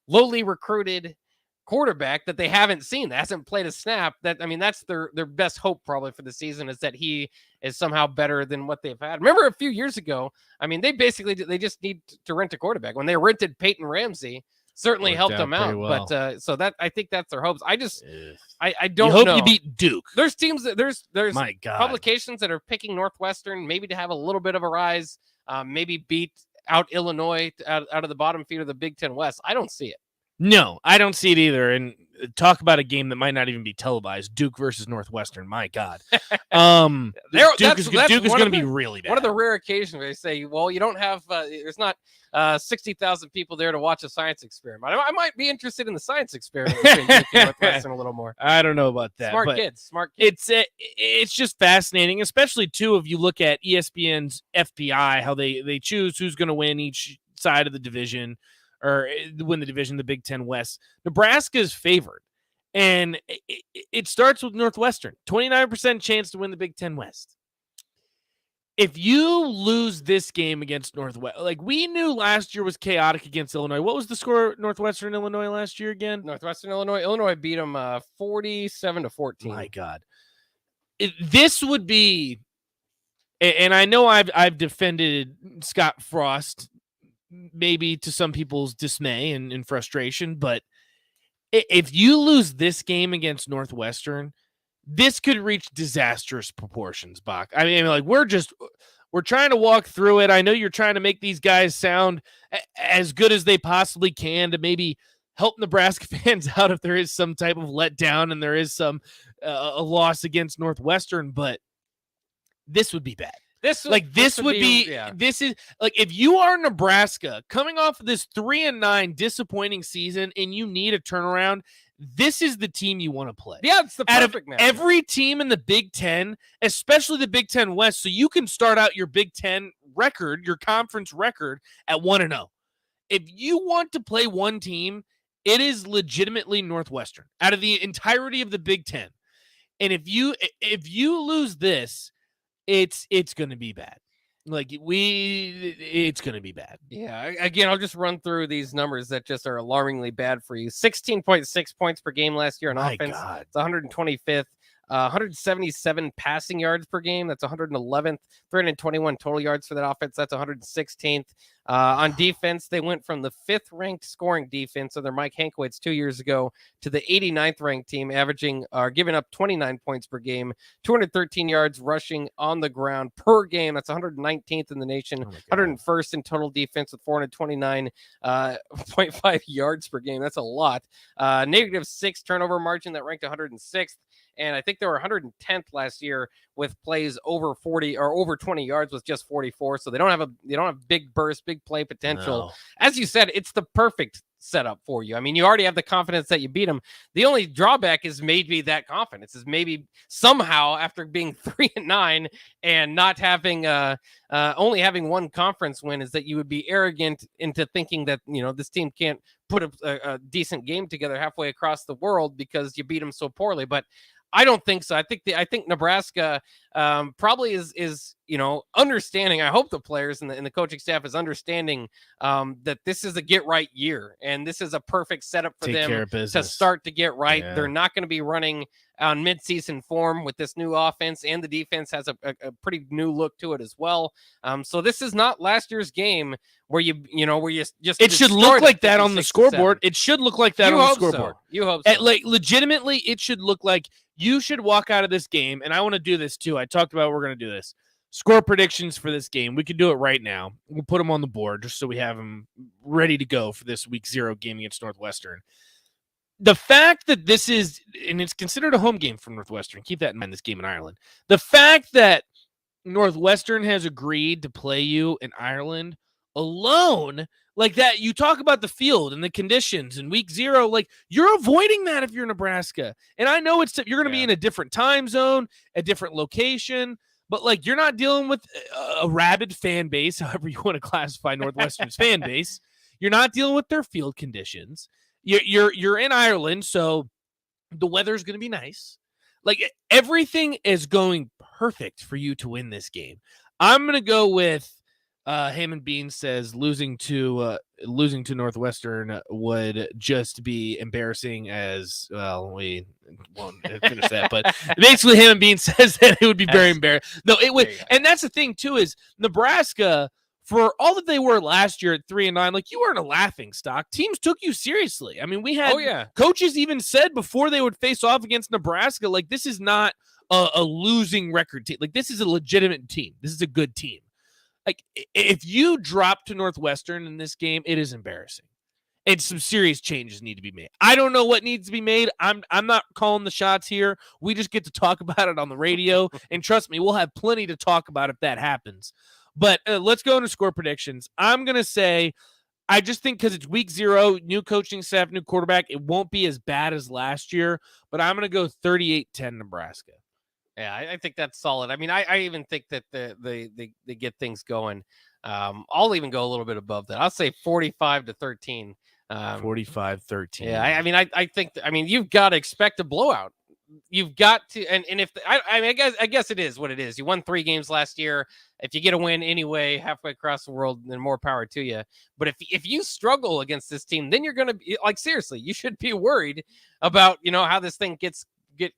lowly recruited quarterback that they haven't seen, that hasn't played a snap. That's their best hope probably for the season, is that he is somehow better than what they've had. Remember a few years ago, they just need to rent a quarterback. When they rented Peyton Ramsey, certainly helped them out. Well. But so that, I think that's their hopes. I don't you hope know. you beat Duke. There's teams that there's My God. publications that are picking Northwestern maybe to have a little bit of a rise, maybe beat out Illinois out of the bottom feed of the Big Ten West. I don't see it. No, I don't see it either. And talk about a game that might not even be televised. Duke versus Northwestern. My God. Duke is going to be really bad. One of the rare occasions where they say, well, you don't have, there's not 60,000 people there to watch a science experiment. I might be interested in the science experiment between Duke and Northwestern a little more. I don't know about that. Smart but kids. It's just fascinating, especially too, if you look at ESPN's FPI, how they choose who's going to win each side of the division, or win the division, the Big Ten West. Nebraska is favored, and it starts with Northwestern. 29% chance to win the Big Ten West. If you lose this game against Northwestern, like we knew last year was chaotic against Illinois. What was the score Northwestern Illinois last year again? Northwestern Illinois beat them 47-14. My God. This would be, and I know I've defended Scott Frost, maybe to some people's dismay and frustration, but if you lose this game against Northwestern, this could reach disastrous proportions, Bach. I mean, like we're trying to walk through it. I know you're trying to make these guys sound as good as they possibly can to maybe help Nebraska fans out if there is some type of letdown and there is some a loss against Northwestern, but this would be bad. This is like if you are Nebraska coming off of this 3-9 disappointing season and you need a turnaround, this is the team you want to play. Yeah, it's the perfect match. Every team in the Big Ten, especially the Big Ten West, so you can start out your Big Ten record, your conference record at 1-0. If you want to play one team, it is legitimately Northwestern out of the entirety of the Big Ten. And if you lose this, it's going to be bad. It's going to be bad. Yeah. Again, I'll just run through these numbers that just are alarmingly bad for you. 16.6 points per game last year on offense. God. It's 125th. 177 passing yards per game. That's 111th. 321 total yards for that offense. That's 116th. On defense, they went from the 5th ranked scoring defense under Mike Hankwitz 2 years ago to the 89th ranked team, giving up 29 points per game, 213 yards rushing on the ground per game. That's 119th in the nation, 101st in total defense with 429.5 yards per game. That's a lot. -6 turnover margin that ranked 106th. And I think they were 110th last year with plays over 40 or over 20 yards with just 44. So they don't have big burst, big play potential. No. As you said, it's the perfect setup for you. I mean, you already have the confidence that you beat them. The only drawback is maybe that confidence is maybe somehow after being 3-9 and not having only having one conference win is that you would be arrogant into thinking that, this team can't put a decent game together halfway across the world because you beat them so poorly. But I don't think so. I think Nebraska probably is understanding. I hope the players and the coaching staff is understanding that this is a get right year, and this is a perfect setup for them to start to get right. Yeah. They're not going to be running on midseason form with this new offense, and the defense has a pretty new look to it as well. So this is not last year's game where you just it should look like that on the scoreboard. It should look like that on the scoreboard. You hope so. Like legitimately, it should look like you should walk out of this game, and I want to do this too. I talked about we're going to do this. Score predictions for this game. We could do it right now. We'll put them on the board just so we have them ready to go for this week 0 game against Northwestern. The fact that this is, and it's considered a home game for Northwestern, keep that in mind, this game in Ireland. The fact that Northwestern has agreed to play you in Ireland alone, like that, you talk about the field and the conditions in week 0, like you're avoiding that if you're Nebraska. And I know you're going to be in a different time zone, a different location, but like you're not dealing with a rabid fan base, however you want to classify Northwestern's fan base. You're not dealing with their field conditions. You're in Ireland, so the weather's going to be nice. Like everything is going perfect for you to win this game. I'm going to go with Hammond Bean says losing to Northwestern would just be embarrassing as well. We won't finish that, but basically Hammond Bean says that it would be very embarrassing. No, it would, and that's the thing too is Nebraska, for all that they were last year at 3-9, like you weren't a laughing stock. Teams took you seriously. I mean, we had coaches even said before they would face off against Nebraska, like this is not a losing record team. Like this is a legitimate team. This is a good team. Like if you drop to Northwestern in this game, it is embarrassing. And some serious changes need to be made. I don't know what needs to be made. I'm not calling the shots here. We just get to talk about it on the radio. And trust me, we'll have plenty to talk about if that happens. But let's go into score predictions. I'm going to say, I just think because it's week 0, new coaching staff, new quarterback, it won't be as bad as last year. But I'm going to go 38-10 Nebraska. Yeah, I think that's solid. I mean, I even think that they get things going. I'll even go a little bit above that. I'll say 45-13. 45-13. Yeah, I think you've got to expect a blowout. You've got to, and if I guess it is what it is. You won 3 games last year. If you get a win anyway, halfway across the world, then more power to you. But if you struggle against this team, then you're going to be like, seriously, you should be worried about how this thing get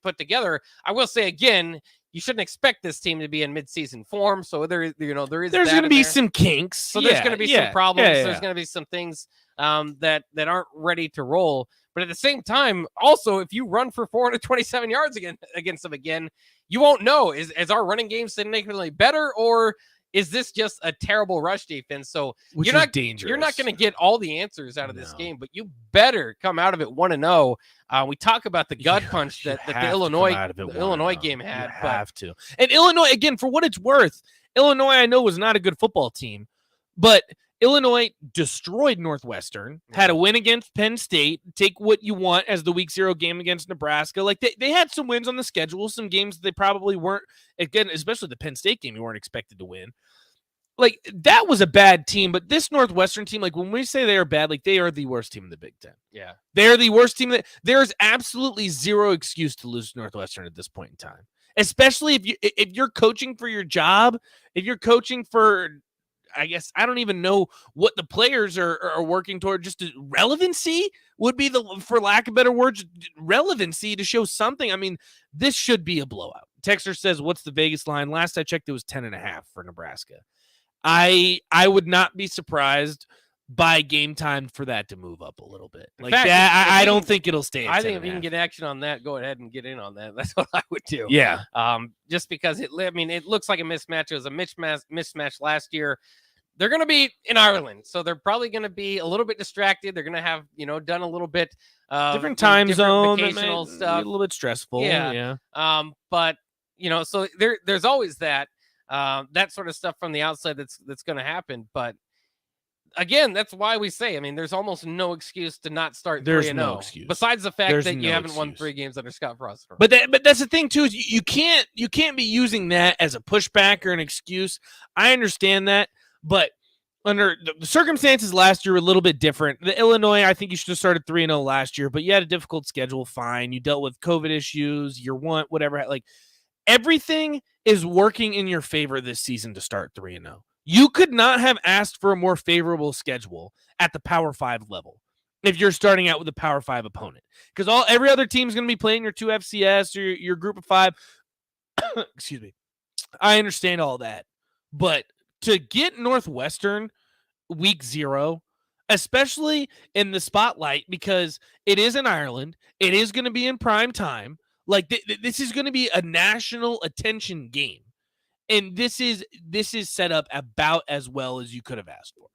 put together. I will say again, you shouldn't expect this team to be in midseason form. So there's going to be some kinks. So there's going to be some problems. There's going to be some things that aren't ready to roll. But at the same time, also, if you run for 427 yards against them again, you won't know. Is our running game significantly better, or is this just a terrible rush defense? So you're not dangerous. You're not going to get all the answers out of this game, but you better come out of it 1-0. We talk about the gut punch that the Illinois game had. You have to. And Illinois, again, for what it's worth, Illinois I know was not a good football team, but Illinois destroyed Northwestern, had a win against Penn State. Take what you want as the week 0 game against Nebraska. Like they had some wins on the schedule, some games that they probably weren't, again, especially the Penn State game, you weren't expected to win. Like that was a bad team, but this Northwestern team, like when we say they are bad, like they are the worst team in the Big Ten. Yeah. They're the worst team. There's absolutely zero excuse to lose to Northwestern at this point in time, especially if you're coaching for your job, if you're coaching for, I guess I don't even know what the players are working toward. Just relevancy would be for lack of better words, relevancy to show something. I mean, this should be a blowout. Texter says, "What's the Vegas line?" Last I checked, it was 10.5 for Nebraska. I would not be surprised by game time for that to move up a little bit. Like that, I don't think it'll stay. I think if you can get action on that, go ahead and get in on that. That's what I would do. Yeah. Just because it looks like a mismatch. It was a mismatch last year. They're going to be in Ireland, so they're probably going to be a little bit distracted. They're going to have, done a little bit different time zone, vacational stuff, a little bit stressful. Yeah. But so there's always that sort of stuff from the outside that's going to happen. But again, that's why we say, I mean, there's almost no excuse to not start 3-0. There's no excuse. Besides the fact There's that you no haven't won excuse. 3 games under Scott Frost. But that's the thing too, is you can't be using that as a pushback or an excuse. I understand that, but under the circumstances last year were a little bit different. The Illinois, I think you should have started 3-0 last year, but you had a difficult schedule. Fine, you dealt with COVID issues, year one, whatever. Like everything is working in your favor this season to start 3-0. You could not have asked for a more favorable schedule at the Power 5 level if you're starting out with a Power 5 opponent, because every other team is going to be playing your 2 FCS or your group of 5. Excuse me. I understand all that, but to get Northwestern week 0, especially in the spotlight, because it is in Ireland, it is going to be in prime time. Like this is going to be a national attention game, and this is set up about as well as you could have asked for.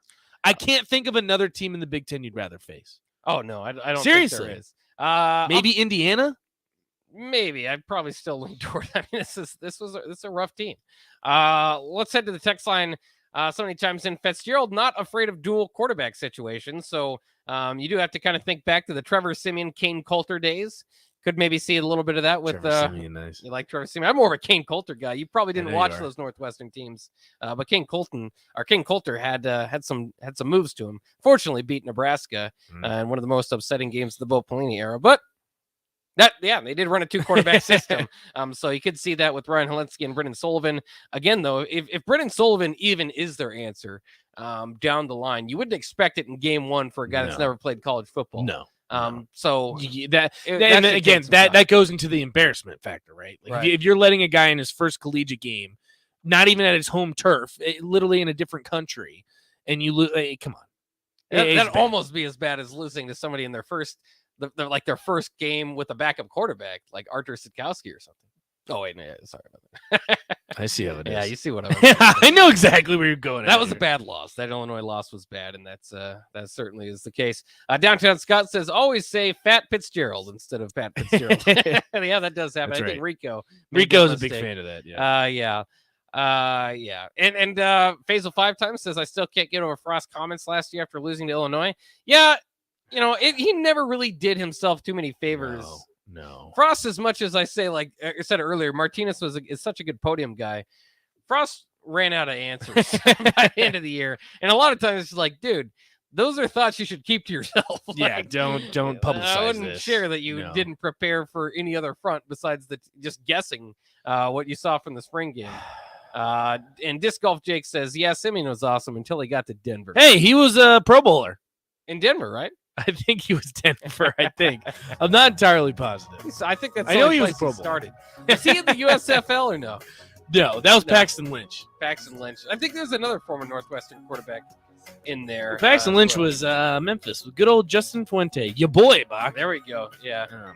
I can't think of another team in the Big Ten you'd rather face. Oh no, I don't. Seriously. Think there is. Maybe Indiana. Maybe I'd probably still lean toward. I mean, this is a rough team. Let's head to the text line. Somebody chimes in. Fitzgerald not afraid of dual quarterback situations, so you do have to kind of think back to the Trevor Siemian, Kane Coulter days. Could maybe see a little bit of that with Trevor Siemian, nice. You like Trevor Siemian. I'm more of a Kane Coulter guy. You probably didn't know watch you are. those Northwestern teams, but Kane Coulter had some moves to him. Fortunately, beat Nebraska in one of the most upsetting games of the Bo Pelini era, but. They did run a 2 quarterback system. So you could see that with Ryan Helensky and Brendan Sullivan. Again, though, if Brendan Sullivan even is their answer down the line, you wouldn't expect it in game 1 for a guy that's never played college football. No. So that goes into the embarrassment factor, right? Like Right. If you're letting a guy in his first collegiate game, not even at his home turf, literally in a different country, and you lose, come on. That'd almost be as bad as losing to somebody in their first their first game with a backup quarterback, like Artur Sitkowski or something. Oh wait, no, sorry about that. I see how it is. Yeah, you see what I I know exactly where you're going. That was a bad loss. That Illinois loss was bad, and that certainly is the case. Downtown Scott says always say Fat Fitzgerald instead of Pat Fitzgerald. Yeah, that does happen. That's I think right. Rico's a big fan of that. Yeah. Yeah. And Faisal 5 times says I still can't get over Frost's comments last year after losing to Illinois. Yeah, he never really did himself too many favors. No. Frost, as much as I say, like I said earlier, Martinez is such a good podium guy. Frost ran out of answers by the end of the year, and a lot of times it's like, dude, those are thoughts you should keep to yourself. Yeah, don't publicize. I wouldn't this. share that you didn't prepare for any other front besides just guessing what you saw from the spring game. And Disc Golf Jake says, yeah, Simeon was awesome until he got to Denver. Hey, he was a Pro Bowler in Denver, right? I think he was Denver. I think I'm not entirely positive. I think that's. I know he was Pro Bowler. Started. Was he in the USFL or no? No, that was Paxton Lynch. Paxton Lynch. I think there's another former Northwestern quarterback in there. Well, Paxton Lynch was Memphis with good old Justin Fuente. Your boy, Bach. There we go. Yeah. Oh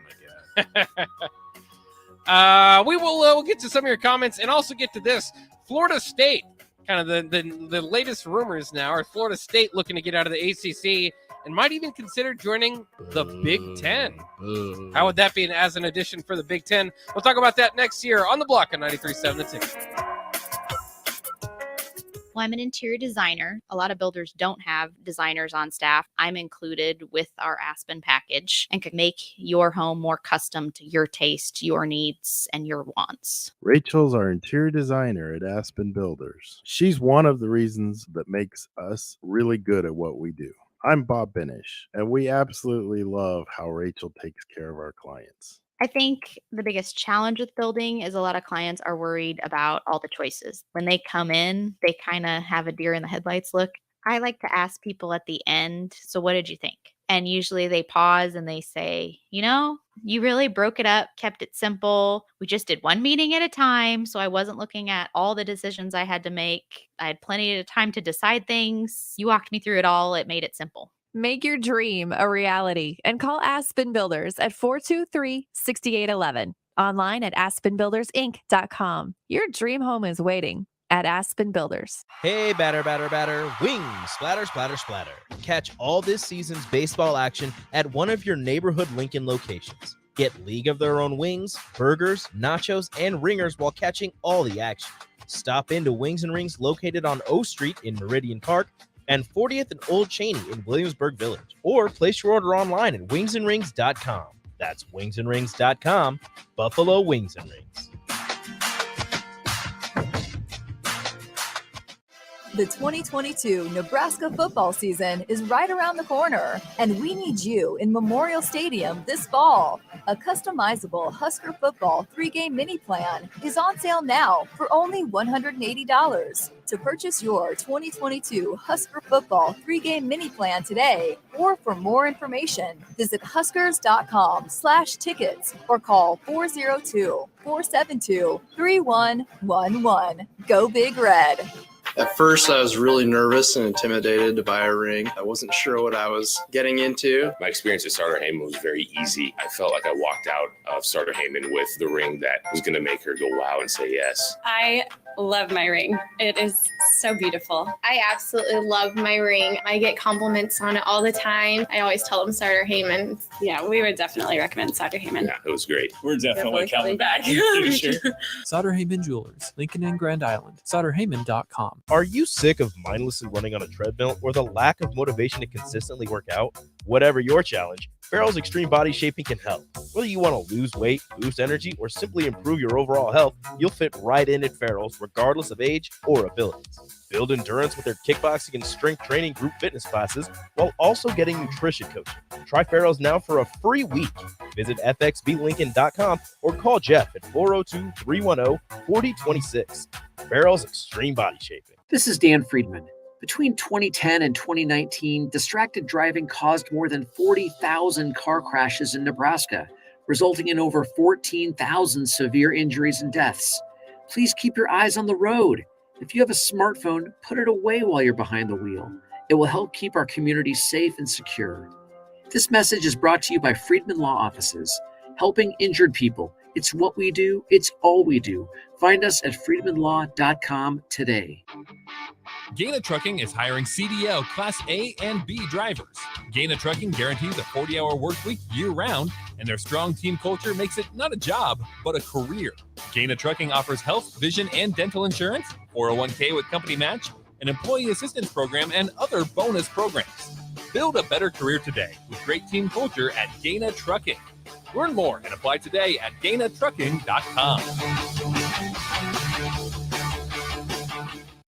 my god. We'll get to some of your comments and also get to this. Florida State, kind of the latest rumors now are Florida State looking to get out of the ACC and might even consider joining the Big Ten. How would that be as an addition for the Big Ten? We'll talk about that next year on the block on 93.7 The Ticket. Well, I'm an interior designer. A lot of builders don't have designers on staff. I'm included with our Aspen package and can make your home more custom to your taste, your needs, and your wants. Rachel's our interior designer at Aspen Builders. She's one of the reasons that makes us really good at what we do. I'm Bob Benish, and we absolutely love how Rachel takes care of our clients. I think the biggest challenge with building is a lot of clients are worried about all the choices. When they come in, they kind of have a deer in the headlights look. I like to ask people at the end, so what did you think? And usually they pause and they say, you really broke it up, kept it simple. We just did one meeting at a time, so I wasn't looking at all the decisions I had to make. I had plenty of time to decide things. You walked me through it all. It made it simple. Make your dream a reality and call Aspen Builders at 423-6811. Online at aspenbuildersinc.com. Your dream home is waiting at Aspen Builders. Hey, batter, wings, splatter, splatter, splatter. Catch all this season's baseball action at one of your neighborhood Lincoln locations. Get League of Their Own wings, burgers, nachos, and ringers while catching all the action. Stop into Wings and Rings located on O Street in Meridian Park and 40th and Old Cheney in Williamsburg Village. Or place your order online at wingsandrings.com. That's wingsandrings.com, Buffalo Wings and Rings. The 2022 Nebraska football season is right around the corner, and we need you in Memorial Stadium this fall. A customizable Husker football 3-game mini plan is on sale now for only $180. To purchase your 2022 Husker football 3-game mini plan today, or for more information, visit huskers.com/tickets or call 402-472-3111. Go Big Red. At first, I was really nervous and intimidated to buy a ring. I wasn't sure what I was getting into. My experience at Starter Heyman was very easy. I felt like I walked out of Starter Heyman with the ring that was going to make her go wow and say yes. I love my ring. It is so beautiful. I absolutely love my ring. I get compliments on it all the time. I always tell them Starter Heyman. Yeah, we would definitely recommend Starter Heyman. Yeah, it was great. We're definitely coming back. For sure. Sutter Heyman Jewelers, Lincoln and Grand Island. SutterHeyman.com. Are you sick of mindlessly running on a treadmill or the lack of motivation to consistently work out? Whatever your challenge, Farrell's Extreme Body Shaping can help. Whether you want to lose weight, boost energy, or simply improve your overall health, you'll fit right in at Farrell's regardless of age or abilities. Build endurance with their kickboxing and strength training group fitness classes while also getting nutrition coaching. Try Farrell's now for a free week. Visit fxblincoln.com or call Jeff at 402-310-4026. Farrell's Extreme Body Shaping. This is Dan Friedman. Between 2010 and 2019, distracted driving caused more than 40,000 car crashes in Nebraska, resulting in over 14,000 severe injuries and deaths. Please keep your eyes on the road. If you have a smartphone, put it away while you're behind the wheel. It will help keep our community safe and secure. This message is brought to you by Friedman Law Offices, helping injured people. It's what we do. It's all we do. Find us at friedmanlaw.com today. Gaina Trucking is hiring CDL Class A and B drivers. Gaina Trucking guarantees a 40-hour work week year-round, and their strong team culture makes it not a job, but a career. Gaina Trucking offers health, vision, and dental insurance, 401k with company match, an employee assistance program, and other bonus programs. Build a better career today with great team culture at Gaina Trucking. Learn more and apply today at GainaTrucking.com.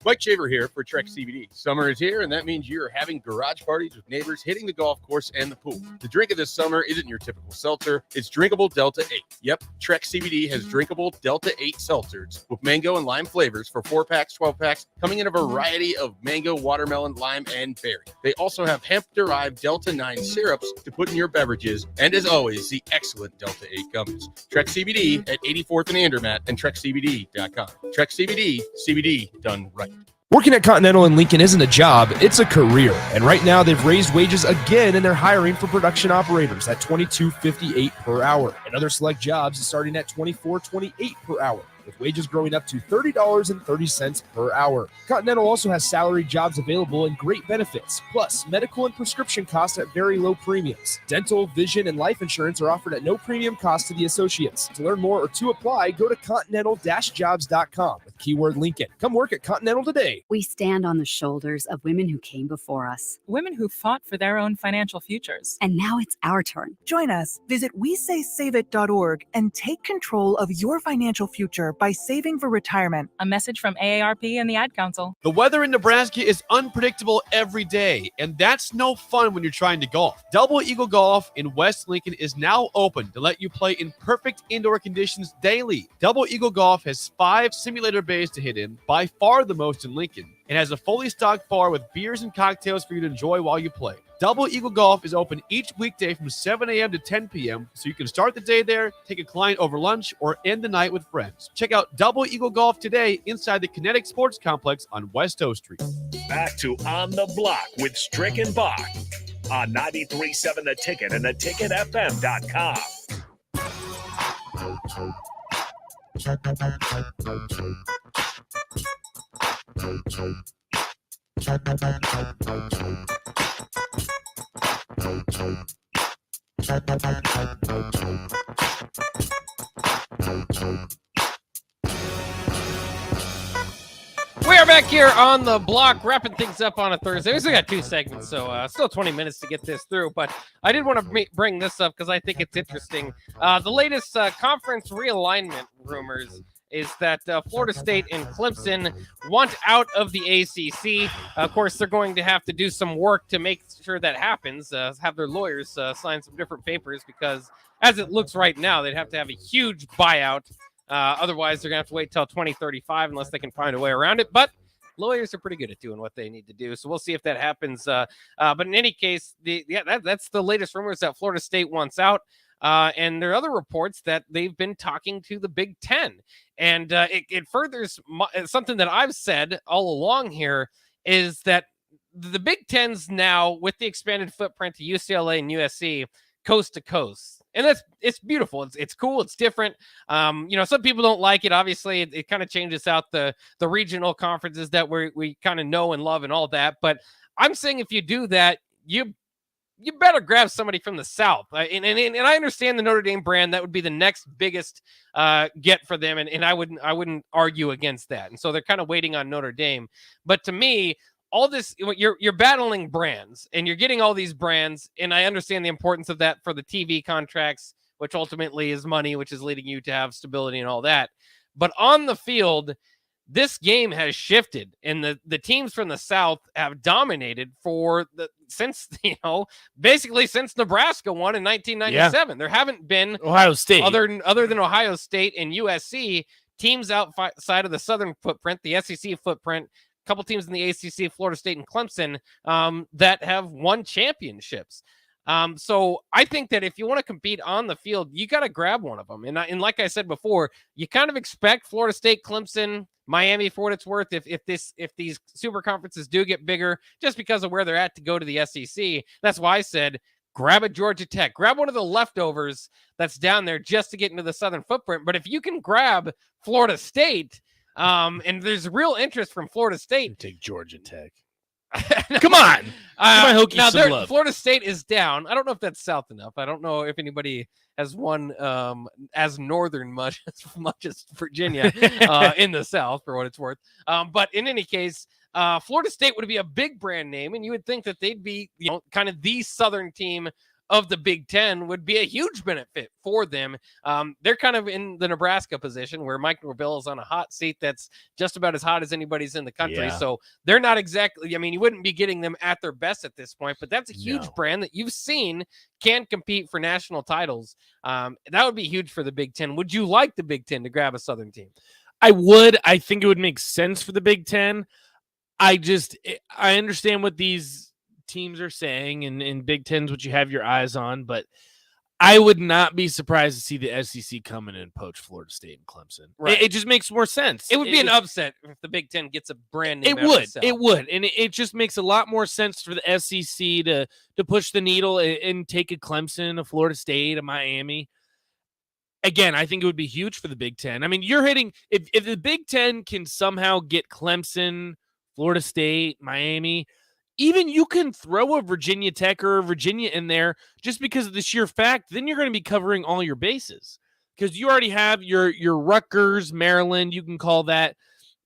Mike Shaver here for Trek CBD. Summer is here, and that means you're having garage parties with neighbors, hitting the golf course and the pool. The drink of this summer isn't your typical seltzer. It's drinkable Delta 8. Yep, Trek CBD has drinkable Delta 8 seltzers with mango and lime flavors for 4-packs, 12-packs, coming in a variety of mango, watermelon, lime, and berry. They also have hemp-derived Delta 9 syrups to put in your beverages, and as always, the excellent Delta 8 gummies. Trek CBD at 84th and Andermatt and TrekCBD.com. Trek CBD, CBD done right. Working at Continental in Lincoln isn't a job, it's a career. And right now they've raised wages again and they're hiring for production operators at $22.58 per hour. And other select jobs is starting at $24.28 per hour, with wages growing up to $30.30 per hour. Continental also has salary jobs available and great benefits, plus medical and prescription costs at very low premiums. Dental, vision, and life insurance are offered at no premium cost to the associates. To learn more or to apply, go to continental-jobs.com with keyword Lincoln. Come work at Continental today. We stand on the shoulders of women who came before us. Women who fought for their own financial futures. And now it's our turn. Join us. Visit WeSaySaveIt.org and take control of your financial future by saving for retirement. A message from AARP and the Ad Council. The weather in Nebraska is unpredictable every day, and that's no fun when you're trying to golf. Double Eagle Golf in West Lincoln is now open to let you play in perfect indoor conditions daily. Double Eagle Golf has 5 simulator bays to hit in, by far the most in Lincoln. It has a fully stocked bar with beers and cocktails for you to enjoy while you play. Double Eagle Golf is open each weekday from 7 a.m. to 10 p.m., so you can start the day there, take a client over lunch, or end the night with friends. Check out Double Eagle Golf today inside the Kinetic Sports Complex on West O Street. Back to On the Block with Strick and Bach on 93.7 The Ticket and theticketfm.com. We are back Back here on the block, wrapping things up on a Thursday. We still got 2 segments, so still 20 minutes to get this through. But I did want to bring this up because I think it's interesting. The latest conference realignment rumors is that Florida State and Clemson want out of the ACC. Of course, they're going to have to do some work to make sure that happens, have their lawyers sign some different papers, because as it looks right now, they'd have to have a huge buyout. Otherwise, they're going to have to wait till 2035 unless they can find a way around it. But lawyers are pretty good at doing what they need to do, so we'll see if that happens. But in any case, that's the latest rumors that Florida State wants out. And there are other reports that they've been talking to the Big Ten. And it furthers something that I've said all along here, is that the Big Ten's now, with the expanded footprint to UCLA and USC, coast to coast. And it's beautiful. It's cool. It's different. Some people don't like it. Obviously, it kind of changes out the regional conferences that we kind of know and love and all that. But I'm saying if you do that, you better grab somebody from the South. And I understand the Notre Dame brand. That would be the next biggest get for them. And I wouldn't argue against that. And so they're kind of waiting on Notre Dame. But to me, all this, you're battling brands, and you're getting all these brands, and I understand the importance of that for the TV contracts, which ultimately is money, which is leading you to have stability and all that. But on the field, this game has shifted, and the teams from the South have dominated basically since Nebraska won in 1997. There haven't been Ohio State, other than Ohio State and USC, teams outside of the Southern footprint, the SEC footprint. Couple teams in the ACC, Florida State and Clemson, that have won championships. So I think that if you want to compete on the field, you got to grab one of them. And like I said before, you kind of expect Florida State, Clemson, Miami, for what it's worth, if these super conferences do get bigger, just because of where they're at, to go to the SEC. That's why I said grab a Georgia Tech, grab one of the leftovers that's down there just to get into the Southern footprint. But if you can grab Florida State, and there's real interest from Florida State. Take Georgia Tech. Come on. Now, Florida State is down. I don't know if that's south enough. I don't know if anybody has won as northern much as Virginia in the South, for what it's worth. But in any case, Florida State would be a big brand name, and you would think that they'd be, kind of the Southern team of the Big Ten, would be a huge benefit for them. They're kind of in the Nebraska position where Mike Norvell is on a hot seat that's just about as hot as anybody's in the country. Yeah. So they're not exactly, you wouldn't be getting them at their best at this point, but that's a huge brand that you've seen can compete for national titles. That would be huge for the Big Ten. Would you like the Big Ten to grab a Southern team? I would. I think it would make sense for the Big Ten. I understand what these teams are saying, and Big Ten's what you have your eyes on, but I would not be surprised to see the SEC come in and poach Florida State and Clemson. Right. It just makes more sense. It would be an upset if the Big Ten gets a brand name. It would, and it just makes a lot more sense for the SEC to push the needle and take a Clemson, a Florida State, a Miami. Again, I think it would be huge for the Big Ten. I mean, you're hitting, if the Big Ten can somehow get Clemson, Florida State, Miami, even you can throw a Virginia Tech or a Virginia in there just because of the sheer fact, then you're going to be covering all your bases, because you already have your Rutgers, Maryland. You can call that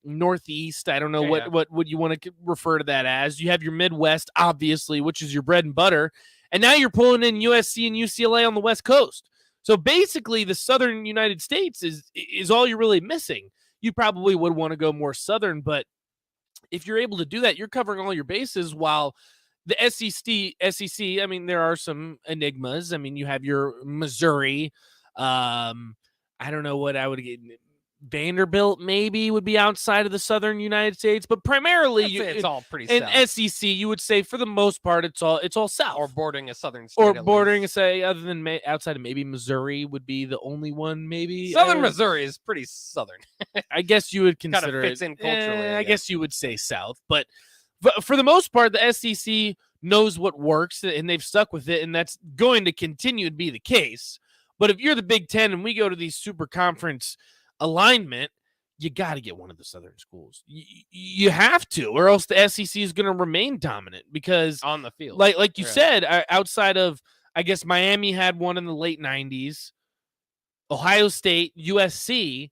Northeast. I don't know what you want to refer to that as. You have your Midwest, obviously, which is your bread and butter. And now you're pulling in USC and UCLA on the West Coast. So basically the Southern United States is all you're really missing. You probably would want to go more Southern, but if you're able to do that, you're covering all your bases, while the SEC, I mean, there are some enigmas. I mean, you have your Missouri. I don't know what I would get. Vanderbilt maybe would be outside of the Southern United States, but primarily it's all pretty in south. SEC, you would say for the most part it's all south, or bordering a southern state, or bordering a say, other than outside of maybe Missouri would be the only one. Maybe Southern Missouri is pretty southern. I guess you would consider fits it in culturally. I guess you would say south, but for the most part, the SEC knows what works and they've stuck with it, and that's going to continue to be the case. But if you're the Big Ten and we go to these super conference alignment, you got to get one of the Southern schools. You have to, or else the SEC is going to remain dominant, because on the field, like you said, outside of, I guess Miami had one in the late 90s, Ohio State, USC,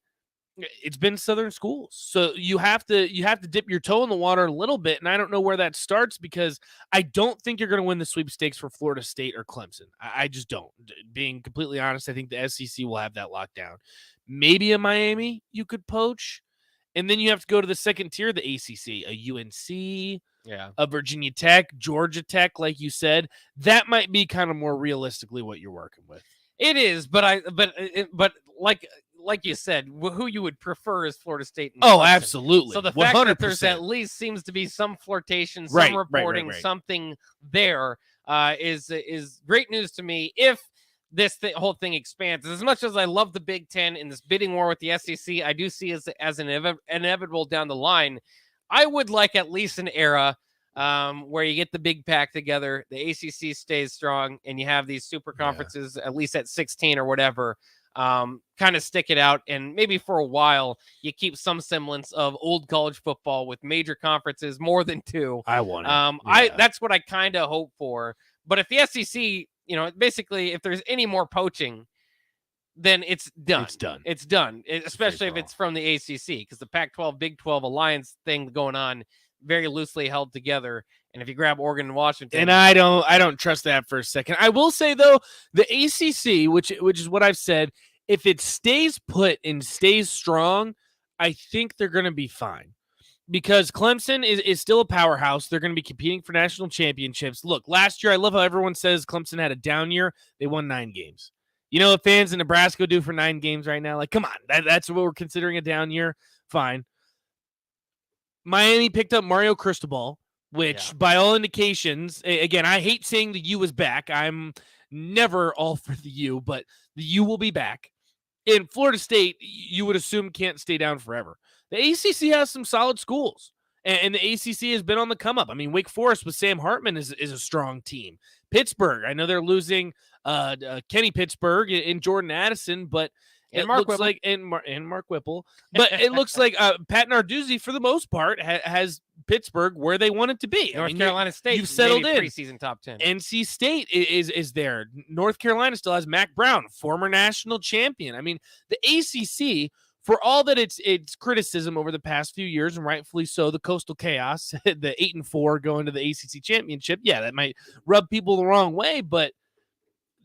It's been Southern schools. So you have to dip your toe in the water a little bit, and I don't know where that starts because I don't think you're going to win the sweepstakes for Florida State or Clemson. I just don't. Being completely honest, I think the SEC will have that locked down. Maybe a Miami you could poach, and then you have to go to the second tier of the ACC, a UNC, a Virginia Tech, Georgia Tech, like you said. That might be kind of more realistically what you're working with. It is, but like you said, who you would prefer is Florida State. And Oh, Clemson. absolutely. So the fact that there's 100%. at least seems to be some flirtation, some Right, reporting, right. something there is great news to me. If this whole thing expands, as much as I love the Big Ten in this bidding war with the SEC, I do see as inevitable down the line. I would like at least an era where you get the big pack together, the ACC stays strong, and you have these super conferences at least at 16 or whatever. Kind of stick it out, and maybe for a while you keep some semblance of old college football with major conferences, more than two. I want it. That's what I kind of hope for. But if the SEC, basically, if there's any more poaching, then it's done. It's done, especially if it's from the ACC, because the Pac-12, Big 12 alliance thing going on, very loosely held together. And if you grab Oregon and Washington, and I don't trust that for a second. I will say though, the ACC, which is what I've said, if it stays put and stays strong, I think they're going to be fine. Because Clemson is still a powerhouse. They're going to be competing for national championships. Look, last year, I love how everyone says Clemson had a down year. They won 9 games. You know what fans in Nebraska do for 9 games right now? Like, come on, that's what we're considering a down year. Fine. Miami picked up Mario Cristobal, which by all indications, again, I hate saying the U is back. I'm never all for the U, but the U will be back. In Florida State, you would assume can't stay down forever. The ACC has some solid schools, and the ACC has been on the come up. I mean, Wake Forest with Sam Hartman is a strong team. Pittsburgh, I know they're losing Kenny Pittsburgh and Jordan Addison, but it looks like and Mark Whipple, but it looks like Pat Narduzzi for the most part has Pittsburgh where they want it to be. North Carolina State, you've settled in. Preseason top 10. NC State is there. North Carolina still has Mac Brown, former national champion. I mean, the ACC, for all that it's criticism over the past few years, and rightfully so, the Coastal Chaos, the 8-4 going to the ACC championship, that might rub people the wrong way, but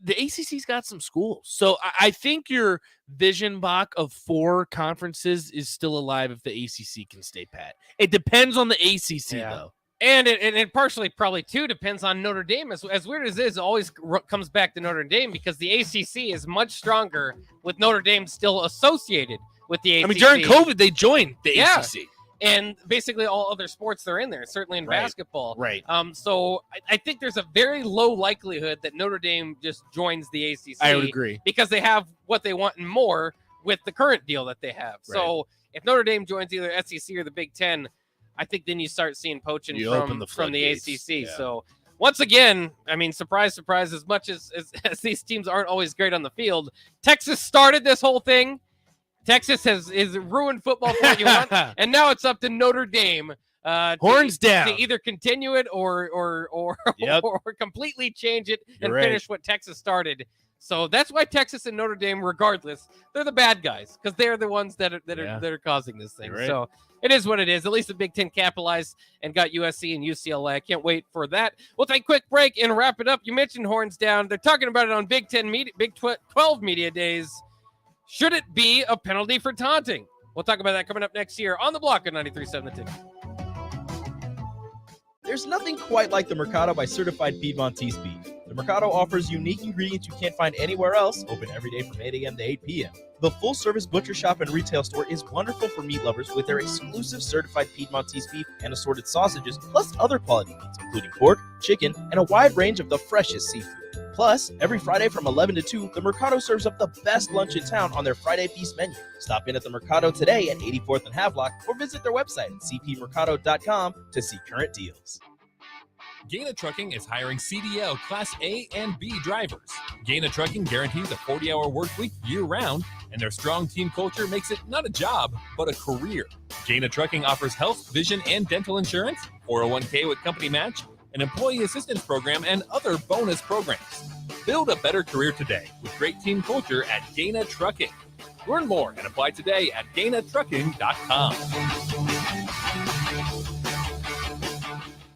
the ACC's got some schools. So I think your vision, Bach, of 4 conferences is still alive if the ACC can stay pat. It depends on the ACC, though. And it partially probably, too, depends on Notre Dame. As weird as it is, it always comes back to Notre Dame because the ACC is much stronger with Notre Dame still associated with the ACC. I mean, during COVID, they joined the ACC. And basically all other sports they're in there, certainly in basketball. Right. So I think there's a very low likelihood that Notre Dame just joins the ACC. I would agree. Because they have what they want and more with the current deal that they have. Right. So if Notre Dame joins either SEC or the Big Ten, I think then you start seeing poaching from the ACC. Yeah. So once again, I mean, surprise, surprise, as much as these teams aren't always great on the field, Texas started this whole thing. Texas is ruined football for you, and now it's up to Notre Dame horns down to either continue it or completely change it and finish what Texas started. So that's why Texas and Notre Dame, regardless, they're the bad guys because they're the ones that are causing this thing. Right. So it is what it is. At least the Big Ten capitalized and got USC and UCLA. I can't wait for that. We'll take a quick break and wrap it up. You mentioned horns down. They're talking about it on Big 12 media days. Should it be a penalty for taunting? We'll talk about that coming up next year on the block at 93.7 The Ticket. There's nothing quite like the Mercado by Certified Piedmontese Beef. The Mercado offers unique ingredients you can't find anywhere else, open every day from 8 a.m. to 8 p.m. The full-service butcher shop and retail store is wonderful for meat lovers with their exclusive certified Piedmontese beef and assorted sausages, plus other quality meats, including pork, chicken, and a wide range of the freshest seafood. Plus, every Friday from 11 to 2, the Mercado serves up the best lunch in town on their Friday Feast menu. Stop in at the Mercado today at 84th and Havelock or visit their website at cpmercado.com to see current deals. Gaina Trucking is hiring CDL Class A and B drivers. Gaina Trucking guarantees a 40-hour work week year-round, and their strong team culture makes it not a job, but a career. Gaina Trucking offers health, vision, and dental insurance, 401k with company match, an employee assistance program, and other bonus programs. Build a better career today with great team culture at Gaina Trucking. Learn more and apply today at DanaTrucking.com.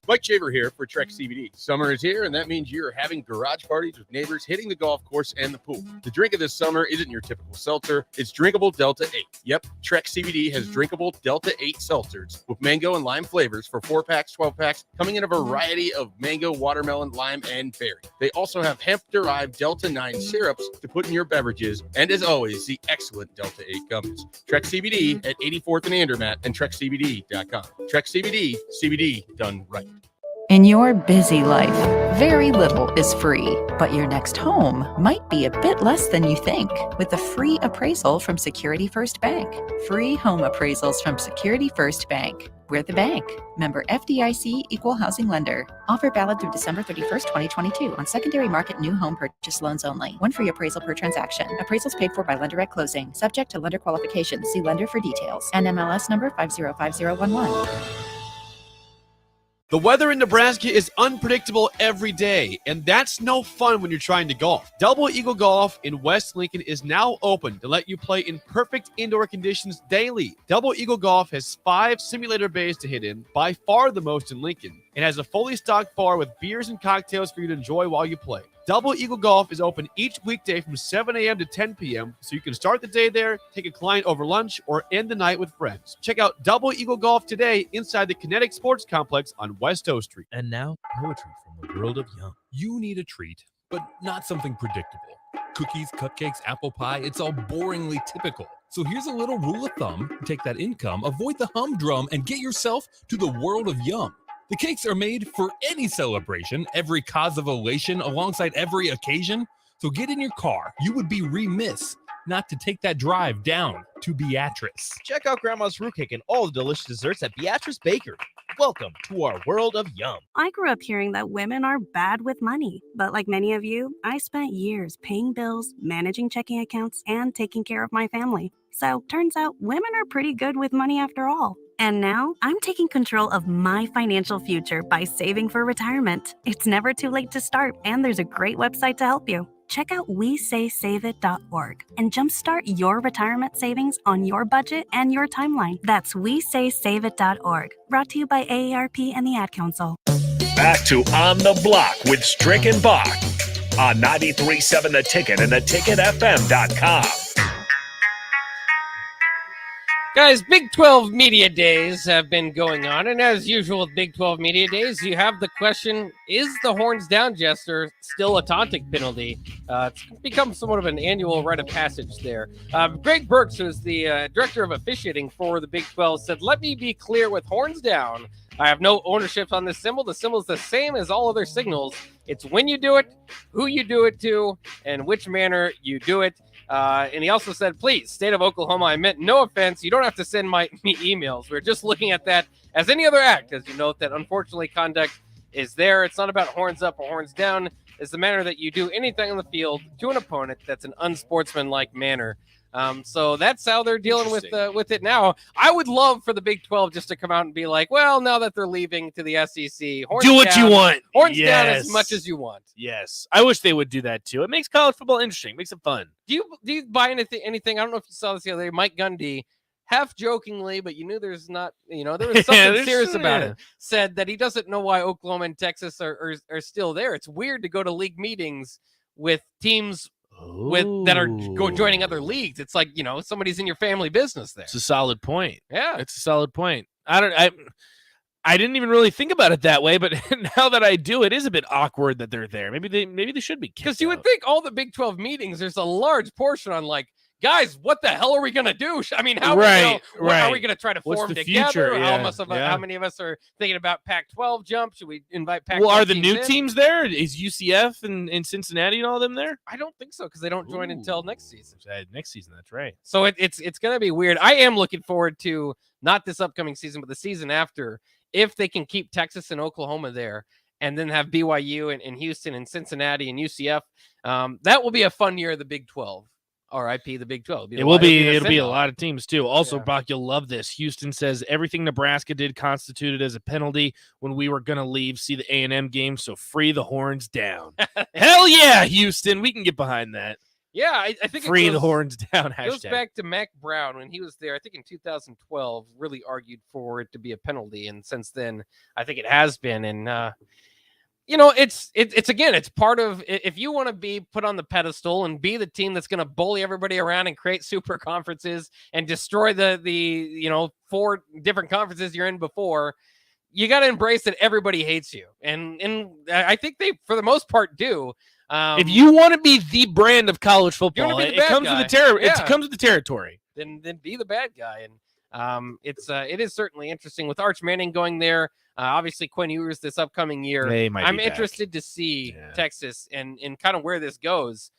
Mike Shaver here for Trek CBD. Summer is here, and that means you're having garage parties with neighbors, hitting the golf course and the pool. The drink of this summer isn't your typical seltzer. It's drinkable Delta 8. Yep, Trek CBD has drinkable Delta 8 seltzers with mango and lime flavors for 4-packs, 12-packs, coming in a variety of mango, watermelon, lime, and berry. They also have hemp-derived Delta 9 syrups to put in your beverages, and as always, the excellent Delta 8 gummies. Trek CBD at 84th and Andermatt and TrekCBD.com. Trek CBD, CBD done right. In your busy life, very little is free, but your next home might be a bit less than you think with a free appraisal from Security First Bank. Free home appraisals from Security First Bank. We're the bank. Member FDIC Equal Housing Lender. Offer valid through December 31st, 2022 on secondary market new home purchase loans only. One free appraisal per transaction. Appraisals paid for by lender at closing. Subject to lender qualifications. See lender for details. NMLS number 505011. The weather in Nebraska is unpredictable every day, and that's no fun when you're trying to golf. Double Eagle Golf in West Lincoln is now open to let you play in perfect indoor conditions daily. Double Eagle Golf has 5 simulator bays to hit in, by far the most in Lincoln, and has a fully stocked bar with beers and cocktails for you to enjoy while you play. Double Eagle Golf is open each weekday from 7 a.m. to 10 p.m., so you can start the day there, take a client over lunch, or end the night with friends. Check out Double Eagle Golf today inside the Kinetic Sports Complex on West O Street. And now, poetry from the world of Yum. You need a treat, but not something predictable. Cookies, cupcakes, apple pie, it's all boringly typical. So here's a little rule of thumb. Take that income, avoid the humdrum, and get yourself to the world of Yum. The cakes are made for any celebration, every cause of elation, alongside every occasion. So get in your car. You would be remiss not to take that drive down to Beatrice. Check out Grandma's fruitcake and all the delicious desserts at Beatrice Bakery. Welcome to our world of Yum. I grew up hearing that women are bad with money, but like many of you, I spent years paying bills, managing checking accounts, and taking care of my family. So turns out women are pretty good with money after all. And now I'm taking control of my financial future by saving for retirement. It's never too late to start, and there's a great website to help you. Check out WeSaySaveIt.org and jumpstart your retirement savings on your budget and your timeline. That's WeSaySaveIt.org. Brought to you by AARP and the Ad Council. Back to On the Block with Strick and Bach on 93.7 The Ticket and theticketfm.com. Guys, Big 12 Media Days have been going on, and as usual with Big 12 Media Days, you have the question, is the horns down gesture still a taunting penalty? It's become somewhat of an annual rite of passage there. Greg Burks, who's the director of officiating for the Big 12, said, let me be clear with horns down. I have no ownership on this symbol. The symbol is the same as all other signals. It's when you do it, who you do it to, and which manner you do it. And he also said, please, state of Oklahoma, I meant no offense. You don't have to send me emails. We're just looking at that as any other act, as you note that unfortunately conduct is there. It's not about horns up or horns down. It's the manner that you do anything on the field to an opponent that's an unsportsmanlike manner. So that's how they're dealing with it now. I would love for the Big 12 just to come out and be like, well, now that they're leaving to the SEC, horns do what down, you want. Horns down as much as you want. Yes. I wish they would do that too. It makes college football interesting. Makes it fun. Do you buy anything? I don't know if you saw this the other day. Mike Gundy, half jokingly, but you knew there's not, there was something serious about it, said that he doesn't know why Oklahoma and Texas are still there. It's weird to go to league meetings with teams that are joining other leagues. It's like, somebody's in your family business there. It's a solid point. Yeah. It's a solid point. I didn't even really think about it that way, but now that I do, it is a bit awkward that they're there. Maybe they should be kicked because you would think all the Big 12 meetings, there's a large portion on like, guys, what the hell are we gonna do? I mean, how are we gonna try to form together? How many of us are thinking about Pac-12 jump? Should we invite Pac-12? Well, are the new teams there? Is UCF and Cincinnati and all of them there? I don't think so because they don't join until next season. Next season, that's right. So it's gonna be weird. I am looking forward to not this upcoming season, but the season after, if they can keep Texas and Oklahoma there, and then have BYU and Houston and Cincinnati and UCF. That will be a fun year of the Big 12. RIP the Big 12. It'll be a lot of teams too. Also, Brock, you'll love this. Houston says everything Nebraska did constituted as a penalty when we were going to leave. See the A&M game, so free the horns down. Hell yeah, Houston. We can get behind that. Yeah, I think free it the goes, horns down. goes Hashtag. back to Mac Brown when he was there. I think in 2012, really argued for it to be a penalty, and since then, I think it has been. And it's again, it's part of if you want to be put on the pedestal and be the team that's going to bully everybody around and create super conferences and destroy the 4 different conferences you're in before. You got to embrace that everybody hates you, and I think they, for the most part, do. If you want to be the brand of college football, it comes with the Yeah. It comes with the territory. Then be the bad guy, and it is certainly interesting with Arch Manning going there. Obviously, Quinn Ewers this upcoming year. They might I'm be back. interested to see Texas and kind of where this goes,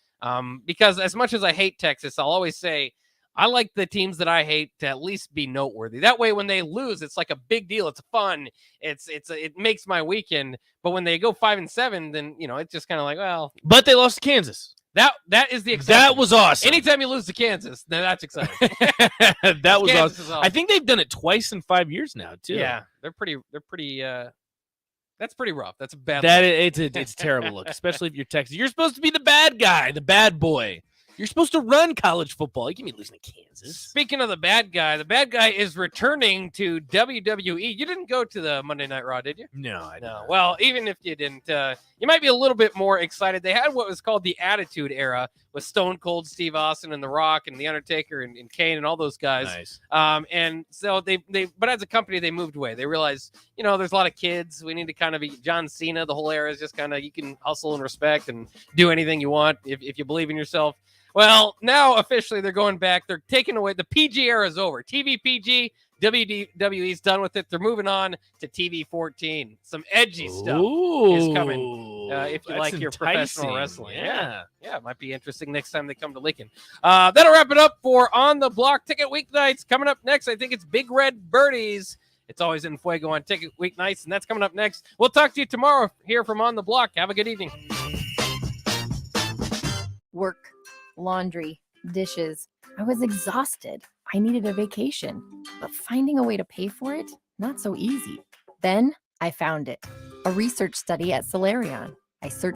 because as much as I hate Texas, I'll always say I like the teams that I hate to at least be noteworthy. That way, when they lose, it's like a big deal. It's fun. It makes my weekend. But when they go 5-7, then it's just kind of like, well. But they lost to Kansas. That is the excitement. That was awesome. Anytime you lose to Kansas, then that's exciting. That was Kansas awesome. is awesome. I think they've done it twice in 5 years now, too. Yeah, they're pretty. That's pretty rough. That's a bad. It's a terrible look, especially if you're Texas. You're supposed to be the bad guy, the bad boy. You're supposed to run college football. You can be losing to Kansas. Speaking of the bad guy is returning to WWE. You didn't go to the Monday Night Raw, did you? No, I didn't. Well, even if you didn't, you might be a little bit more excited. They had what was called the Attitude Era with Stone Cold Steve Austin and The Rock and The Undertaker and Kane and all those guys. Nice. And so but as a company, they moved away. They realized, there's a lot of kids. We need to kind of be John Cena. The whole era is just kind of, you can hustle and respect and do anything you want if you believe in yourself. Well, now officially they're going back. They're taking away the PG era is over. TV PG, WWE's done with it. They're moving on to TV 14. Some edgy stuff is coming. If you like your professional wrestling, yeah, it might be interesting next time they come to Lincoln. That'll wrap it up for On the Block Ticket Weeknights. Coming up next, I think it's Big Red Birdies. It's always in Fuego on Ticket Weeknights, and that's coming up next. We'll talk to you tomorrow here from On the Block. Have a good evening. Work, laundry, dishes. I was exhausted. I needed a vacation, but finding a way to pay for it, not so easy. Then I found it. A research study at Solarion. I searched